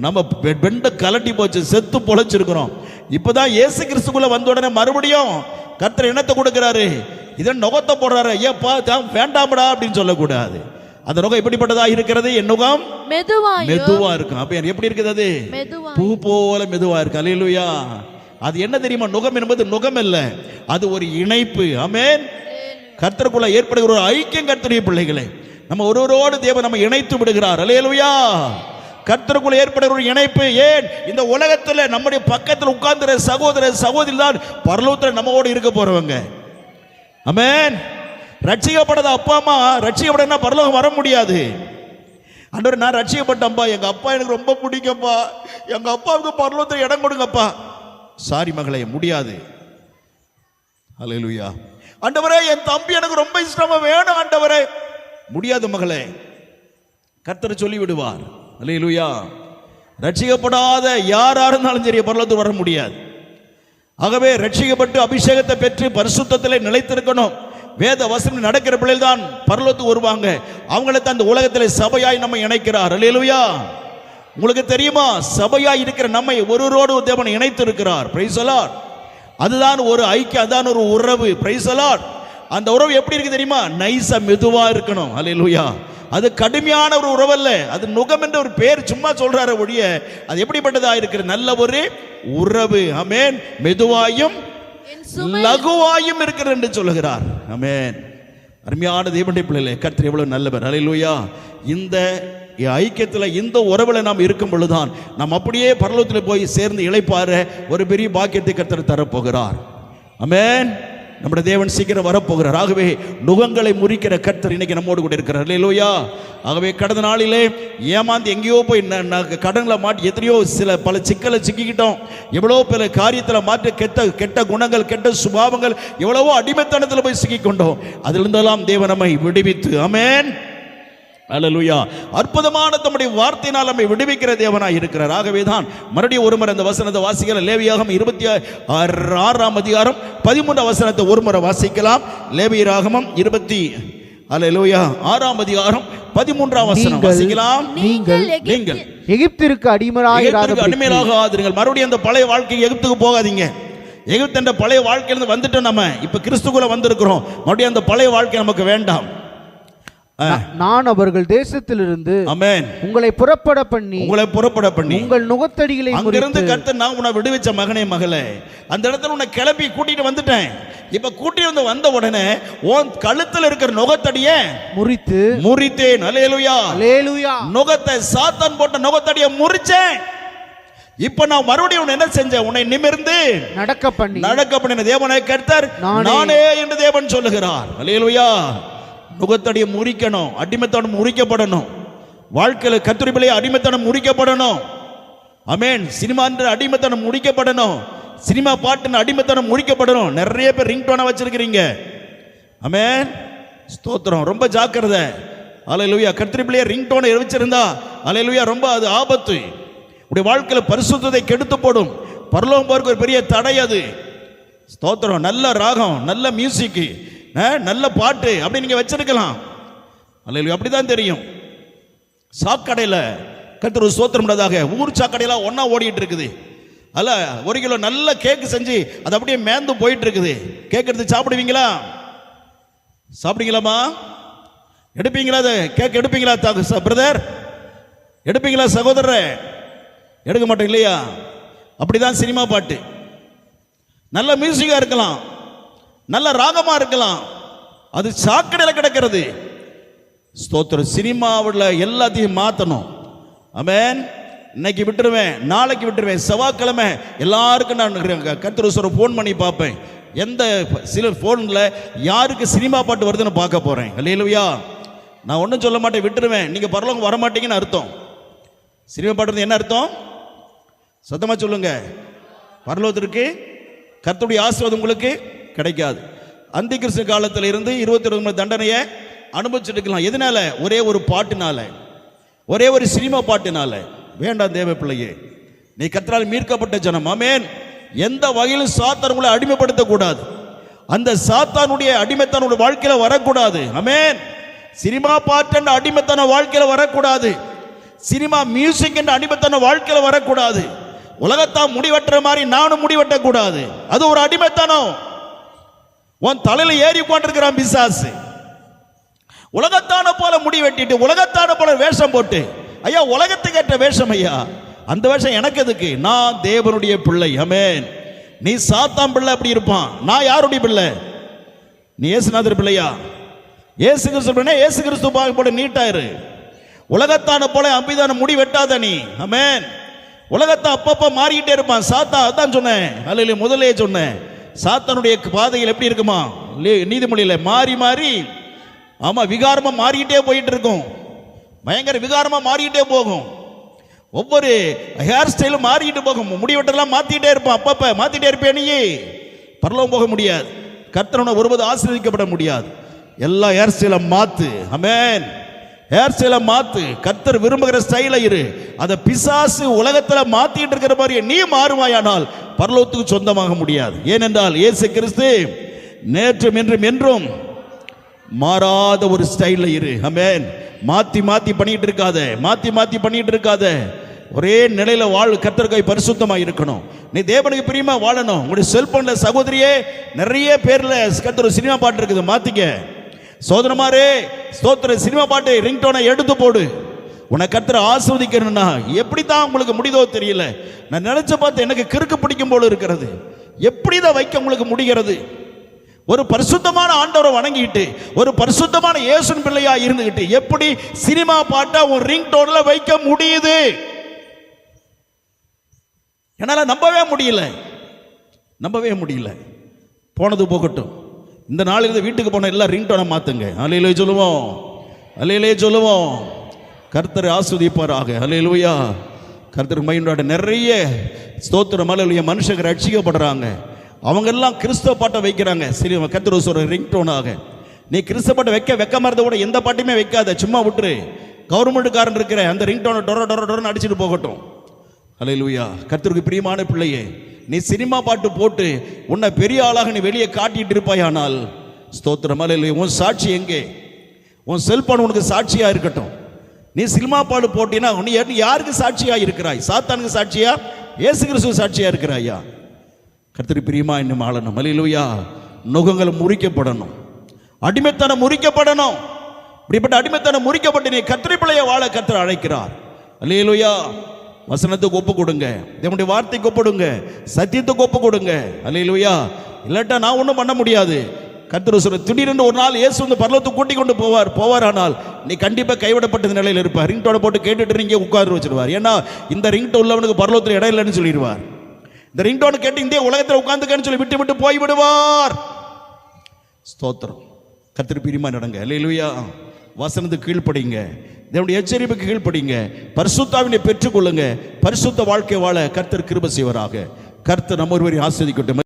Speaker 1: நம்ம பெண்ட கலட்டி போச்சு, செத்து பொழைச்சிருக்கிறோம். இப்பதான் இயேசு கிறிஸ்துக்குள்ள வந்த உடனே மறுபடியும் கர்த்தர் என்னத்தை கொடுக்கிறாரு? இதன் நுகத்தை போடுறாரு. ஏப்பா வேண்டாமடா அப்படின்னு சொல்லக்கூடாது. அந்த நுகம் எப்படிப்பட்டதா இருக்கிறது? என் நுகம் மெதுவா இருக்கும். அப்ப எப்படி இருக்குது? அது பூ போல மெதுவா இருக்கு. அல்லேலூயா. அது என்ன தெரியுமா? நுகம் என்பது நுகம் இல்ல, அது ஒரு இணைப்பு. ஆமென். கர்த்தருக்குள்ள ஏற்படுகிற ஒரு ஐக்கியம். கர்த்தருடைய பிள்ளைகளை நம்ம ஒருவரோடு தேவன் நம்ம இணைத்து விடுகிறார். அல்லேலூயா. கர்த்தருக்குள்ள ஏற்படுகிற ஒரு இணைப்பு. ஏன் இந்த உலகத்துல நம்முடைய பக்கத்தில் உட்கார்ந்துற சகோதர சகோதரி தான் பரலோகத்தில் நம்மோடு இருக்க போறவங்க. ஆமென். ரட்சிக்கப்படாத அப்பா அம்மா ரட்சிக்கப்படனா பரலோகம் வர முடியாது. ஆண்டவரே, நான் ரட்சிக்கப்பட்டேன்ப்பா, எங்க அப்பா எனக்கு ரொம்ப பிடிக்கும்பா, எங்க அப்பாவுக்கு பரலோகத்தில் இடம் கொடுங்கப்பா. சாரி மகளே, முடியாது. அல்லேலூயா. ஆண்டவரே, என் தம்பி எனக்கு ரொம்ப இஷ்டமா வேணும் ஆண்டவரே. முடியாது மகளே, கர்த்தர் சொல்லி விடுவார். அல்லேலூயா. ரட்சிக்கப்படாத யாரா இருந்தாலும் சரி பரலோகத்துக்கு வர முடியாது. ஆகவே ரட்சிக்கப்பட்டு அபிஷேகத்தை பெற்று பரிசுத்தத்தில் நிலைத்திருக்கணும். வேத வசனம் நடக்கிற பிள்ளைகள் தான் பரலோகத்துக்கு வருவாங்க. அவங்களை தான் இந்த உலகத்தில் சபையாய் நம்ம இணைக்கிறார். அல்லேலூயா. உங்களுக்கு தெரியுமா, சபையாய் இருக்கிற நம்மை ஒருவரோடு தேவன் இணைத்து இருக்கிறார். Price the Lord. அதுதான் ஒரு ஐக்கியம், அதுதான் ஒரு உறவு. Price the Lord. அந்த உறவு எப்படி இருக்கு தெரியுமா? நைஸா மெதுவா இருக்கணும். அல்லேலூயா. அது கடுமையான ஒரு உறவு அல்ல. அது நுகம் என்ற ஒரு பேர் சும்மா சொல்றாரு ஒழிய அது எப்படிப்பட்டதா இருக்கிற நல்ல ஒரு உறவு. ஆமென். மெதுவாயும் லகுவாயும் இருக்கிறது என்று சொல்லுகிறார். ஆமென். அருமையான தேவனுடைய பிள்ளைகளே, கர்த்தர் எவ்வளவு நல்லவர். அல்லேலூயா. இந்த ஐக்கியத்தில் இந்த உறவுல நாம் இருக்கும் பொழுதுதான் நாம் அப்படியே பரலோகத்தில் போய் சேர்ந்து இளைப்பாற ஒரு பெரிய பாக்கியத்தை கர்த்தர் தரப்போகிறார். ஆமென். நம்முடைய தேவன் சீக்கிரம் வரப்போகிறார். ஆகவே நுகங்களை முறிக்கிற கர்த்தர் இன்னைக்கு நம்மோடு கூட இருக்கிறார். அல்லேலூயா. ஆகவே கடந்த நாளிலே ஏமாந்து எங்கேயோ போய் கடன்களை மாட்டி எத்தனையோ பல சிக்கலை சிக்கிக்கிட்டோம். எவ்வளோ பல காரியத்தில் மாற்றி கெட்ட குணங்கள், கெட்ட சுபாவங்கள், எவ்வளவோ அடிமைத்தனத்தில் போய் சிக்கிக்கொண்டோம். அதிலிருந்தெல்லாம் தேவன் நம்மை விடுவித்து, ஆமென், அல்லேலூயா, அற்புதமான தம்முடைய வார்த்தையினால் நம்மை விடுவிக்கிற தேவனாய் இருக்கிறார். ஆகவே தான் மறுபடியும் ஒருமுறை அந்த வசனத்தை வாசிக்கலாம். லேவியாகமம் 26ஆம் அதிகாரம் 13ஆம் வசனத்தை ஒருமுறை வாசிக்கலாம். லேவியராகமம் 26ஆம் அதிகாரம் 13ஆம் வசனம் வாசிக்கலாம். நீங்கள்
Speaker 2: எகிப்திற்கு அடிமையாகாதீர்கள்.
Speaker 1: மறுபடியும் அந்த பழைய வாழ்க்கை எகிப்துக்கு போகாதீங்க. எகிப்து என்ற பழைய வாழ்க்கையிலிருந்து வந்துட்டோம். நம்ம இப்ப கிறிஸ்துக்குள்ள வந்திருக்கிறோம். மறுபடியும் அந்த பழைய வாழ்க்கை நமக்கு வேண்டாம்.
Speaker 2: நான் அவர்கள் தேசத்திலிருந்து
Speaker 1: ஆமென்
Speaker 2: உங்களை புறப்பட பண்ணி
Speaker 1: உங்கள்
Speaker 2: நுகத்தடிகளை
Speaker 1: அங்கிருந்து கர்த்தர் நான் உன்னை விடுவிச்ச மகனே மகளே, அந்த இடத்துல உன்னை கிளப்பி கூட்டிட்டு வந்துட்டேன். இப்ப கூட்டிட்டு வந்த உடனே உன் கழுத்துல இருக்கிற நுகத்தடியை முறித்தேன். அல்லேலூயா, அல்லேலூயா. நுகத்தை சாத்தான் போட்ட நுகத்தடியை முறிச்சேன். இப்ப நான் மறுபடியும் என்ன செஞ்சேன்? உன்னை நிமிர்ந்து நடக்க பண்ணின தேவனாய் கர்த்தர் நானே என்று தேவன் சொல்லுகிறார். அல்லேலூயா. நுகத்தடியை முறிக்கணும். அடிமைத்தனம் முறிக்கப்படணும். வாழ்க்கையில கர்த்தருடைய அடிமைத்தனம் முறிக்கப்படணும். ஆமென். சினிமா என்ற அடிமைத்தனம் முறிக்கப்படணும். சினிமா பாட்டு அடிமைத்தனம் முறிக்கப்படணும். நிறைய பேர் ரிங்டோனா வச்சிருக்கிறீங்க. ஆமென். ஸ்தோத்திரம். ரொம்ப ஜாக்கிரதை. அல்லேலூயா. கர்த்தருடைய ரிங்டோனை வச்சிருந்தா அல்லேலூயா ரொம்ப அது ஆபத்து. உடைய வாழ்க்கையில பரிசுத்தத்தை கெடுத்து போடும். பரலோகம் போறதுக்கு ஒரு பெரிய தடை அது. ஸ்தோத்திரம். நல்ல ராகம், நல்ல மியூசிக், நல்ல பாட்டு அப்படி நீங்க வச்சிருக்கலாம். அல்லேலூயா. அப்படிதான் தெரியும். சாக்கடையில் கர்த்தர் ஸ்தோத்திரம் உள்ளதாக ஊர் சாக்கடையெல்லாம் ஒன்னா ஓடிட்டு இருக்குது. அல்ல 1 கிலோ நல்ல கேக்கு செஞ்சு அது அப்படியே மேந்து போயிட்டு இருக்குது. கேக் எடுத்து சாப்பிடுவீங்களா? சாப்பிடுவீங்களாமா? எடுப்பீங்களா? அது கேக் எடுப்பீங்களா பிரதர்? எடுப்பீங்களா சகோதரர்? எடுக்க மாட்டோம் இல்லையா? அப்படிதான் சினிமா பாட்டு. நல்ல மியூசிக்கா இருக்கலாம், நல்ல ராகமா இருக்கலாம், அது சாக்கடையில் கிடக்கிறது. ஸ்தோத்திரம். சினிமாவில் எல்லாத்தையும் மாற்றணும். ஆமென். இன்னைக்கு விட்டுருவேன், நாளைக்கு விட்டுருவேன், செவ்வாய்க்கிழமை எல்லாருக்கும் நான் கர்த்தர் ஃபோன் பண்ணி பார்ப்பேன். எந்த சில ஃபோனில் யாருக்கு சினிமா பாட்டு வருதுன்னு பார்க்க போகிறேன். அல்லேலூயா. நான் ஒன்றும் சொல்ல மாட்டேன், விட்டுருவேன். நீங்கள் பரலோகம் வர மாட்டீங்கன்னு அர்த்தம். சினிமா பாட்டு என்ன அர்த்தம்? சத்தமாக சொல்லுங்க. பரலோகத்திற்கு கர்த்தருடைய ஆசீர்வாதம் உங்களுக்கு கிடைக்காது. அந்தி கிறிஸ்து காலத்தில் இருந்து 22 தண்டனையை அனுபவிச்சுட்டு எதனால? ஒரே ஒரு பாட்டுனால, ஒரே ஒரு சினிமா பாட்டுனால. வேண்டாம் தேவ பிள்ளையே, நீ கர்த்தரால் மீட்கப்பட்ட ஜனம். ஆமென். எந்த வகையிலும் சாத்தான் உங்களை அடிமைப்படுத்தக்கூடாது. அந்த சாத்தானுடைய அடிமைத்தான வாழ்க்கையில வரக்கூடாது. ஆமென். சினிமா பாட்டு என்ற அடிமைத்தான வாழ்க்கையில வரக்கூடாது. சினிமா மியூசிக் என்ற அடிமைத்தான வாழ்க்கையில வரக்கூடாது. உலகத்தான் முடிவெட்டுற மாதிரி நானும் முடிவெட்டக்கூடாது. அது ஒரு அடிமைத்தனம். உன் தலையில ஏறி உட்கார்ந்திருக்கிறான் பிசாசு. உலகத்தான போல முடி வெட்டிட்டு, உலகத்தான போல வேஷம் போட்டு, ஐயா உலகத்துக்கு ஏற்ற வேஷம் ஐயா, அந்த வேஷம் எனக்கு எதுக்கு? நான் தேவனுடைய பிள்ளை. ஆமென். நீ சாத்தான் பிள்ளை அப்படி இருப்பான். நான் யாருடைய பிள்ளை? நீ இயேசுநாதர் பிள்ளையா? இயேசு கிறிஸ்து பிள்ளை. இயேசு கிறிஸ்து போல நீட்டாயிரு. உலகத்தான போல அம்பிதான முடி வெட்டாத நீ. ஆமென். உலகத்தை அப்பப்ப மாறிக்கிட்டே இருப்பான் சாத்தான். அதான் சொன்னேன், அல்ல முதலே சொன்னேன். சாத்தானுடைய பாதையில் எப்படி இருக்குமா? நீதிமொழியில மாறி மாறி, ஆமா, விகாரமா மாறிக்கிட்டே போயிட்டு இருக்கும். பயங்கர விகாரமா மாறிக்கிட்டே போகும். ஒவ்வொரு ஹேர் ஸ்டைலும் மாறிக்கிட்டு போகும். முடிவெட்டெல்லாம் மாத்திட்டே இருப்பான். அப்பப்ப மாத்திட்டே இருப்பேன். நீ பரலோகம் போக முடியாது. கர்த்தரை ஒருபோது ஆசீர்வதிக்கப்பட முடியாது. எல்லா ஹேர் ஸ்டைலும் மாத்து. ஆமென். ஹேர் ஸ்டைலை மாத்து. கர்த்தர் விரும்புகிற ஸ்டைல இரு. அதை பிசாசு உலகத்துல மாத்திட்டு இருக்கிற மாதிரி நீ மாறுவாயானால் பரலோகத்துக்கு சொந்தமாக முடியாது. ஏனென்றால் இயேசு கிறிஸ்து நேற்றும் என்றும் என்றும் மாறாத ஒரு ஸ்டைல்ல இரு. ஆமென். மாத்தி மாத்தி பண்ணிட்டு இருக்காத, மாத்தி மாத்தி பண்ணிட்டு இருக்காத. ஒரே நிலையில வாழ். கர்த்தருக்காய் பரிசுத்தமா இருக்கணும். நீ தேவனுக்கு பிரியமா வாழணும். உங்களுடைய செல்போன்ல சகோதரியே நிறைய பேர்ல கர்த்தர் சினிமா பாட்டு இருக்குது, மாத்திக்க. சோதரமாரே ஸ்தோத்திர, சினிமா பாட்டு ரிங்டோனை எடுத்து போடு. உன்னை கர்த்தர் ஆசீர்வதிக்கணும்னா எப்படி தான் உங்களுக்கு முடிதோ தெரியல. நான் நினைச்ச பார்த்து எனக்கு கிறுக்கு பிடிக்கும் போல இருக்கிறது. எப்படி தான் வைக்க உங்களுக்கு முடிகிறது? ஒரு பரிசுத்தமான ஆண்டவரை வணங்கிட்டு ஒரு பரிசுத்தமான இயேசுவின் பிள்ளையா இருந்துகிட்டு எப்படி சினிமா பாட்டை உன் ரிங்டோன்ல வைக்க முடியுது? என்னால நம்பவே முடியல, நம்பவே முடியல. போனது போகட்டும். இந்த நாளிலிருந்து வீட்டுக்கு போன எல்லாம் ரிங்டோனை மாத்துங்க. அல்லேலூயா சொல்லுவோம், அல்லேலூயா சொல்லுவோம். கர்த்தர் ஆசீர்வதிப்பாராக. அல்லேலூயா. கர்த்தர் மைண்டோட நிறைய ஸ்தோத்திரம். அல்லேலூயா. மனுஷங்க ரட்சிக்கப்படுறாங்க. அவங்க எல்லாம் கிறிஸ்தவ பாட்டை வைக்கிறாங்க. சரி, கர்த்தர் சொல்ற ரிங்டோனாக நீ கிறிஸ்தவ பாட்டை வைக்க மறந்த கூட எந்த பாட்டையுமே வைக்காத, சும்மா விட்டுரு. கவர்மெண்ட்டுக்காரன் இருக்கிற அந்த ரிங்டோனை டொர டொர டொரன்னு அடிச்சுட்டு போகட்டும். அல்லேலூயா. கர்த்தருக்கு பிரியமான பிள்ளையே, நீ சினிமா பாட்டு போட்டு உன்னை பெரிய ஆளாக நீ வெளியே காட்டிட்டு இருப்பாயானால் ஸ்தோத்திரம். அல்லேலூயா. உன் சாட்சி எங்கே? உன் செல்போன் உனக்கு சாட்சியா இருக்கட்டும். நீ சினிமா பாட்டு போட்டினா நீ யாருக்கு சாட்சியா இருக்கிறாய்? சாத்தானுக்கு சாட்சியா, இயேசு கிறிஸ்து சாட்சியா இருக்கிறாயா? கர்த்தருக்கு பிரியமா இன்னும் ஆளணும். அல்லேலூயா. நுகங்கள் முறிக்கப்படணும், அடிமைத்தனம் முறிக்கப்படணும். இப்படிப்பட்ட அடிமைத்தனம் முறிக்கப்பட்டு நீ கர்த்தரை பிள்ளைய வாழ கர்த்தர் அழைக்கிறார். அல்லேலூயா. வசனத்துக்கு ஒப்பு கொடுங்க, தேவனுடைய வார்த்தைக்கு ஒப்பு கொடுங்க, சத்தியத்துக்கு ஒப்பு கொடுங்க. அல்லேலூயா. இல்லாட்டா நான் ஒன்றும் பண்ண முடியாது. கர்த்தர் சொல்ற திடீரென்று ஒரு நாள் இயேசு வந்து பரலோகத்துக்கு கூட்டி கொண்டு போவார். ஆனால் நீ கண்டிப்பா கைவிடப்பட்ட நிலையில் இருப்பார். ரிங்டோனை போட்டு கேட்டுட்டு நீங்க உட்கார்ந்து வச்சிருவார். ஏன்னா இந்த ரிங்டோன் உள்ளவனுக்கு பரலோகத்தில் இடம் இல்லைன்னு சொல்லிடுவார். இந்த ரிங்டோன் கேட்டு இந்த உலகத்தில் உட்கார்ந்துக்கன்னு சொல்லி விட்டு விட்டு போய் விடுவார். ஸ்தோத்திரம். கர்த்தர் பிரியமா நடங்க. அல்லேலூயா. வசனத்துக்கு கீழ்ப்படிங்க, தேவனுடைய எச்சரிப்புக்கு கீழ்ப்படிங்க, பரிசுத்தாவினை பெற்றுக்கொள்ளுங்க. பரிசுத்த வாழ்க்கை வாழ கர்த்தர் கிருபை செய்வாராக. கர்த்தர் நம்ம ஒருவரை ஆசீர்வதிக்கட்டும்.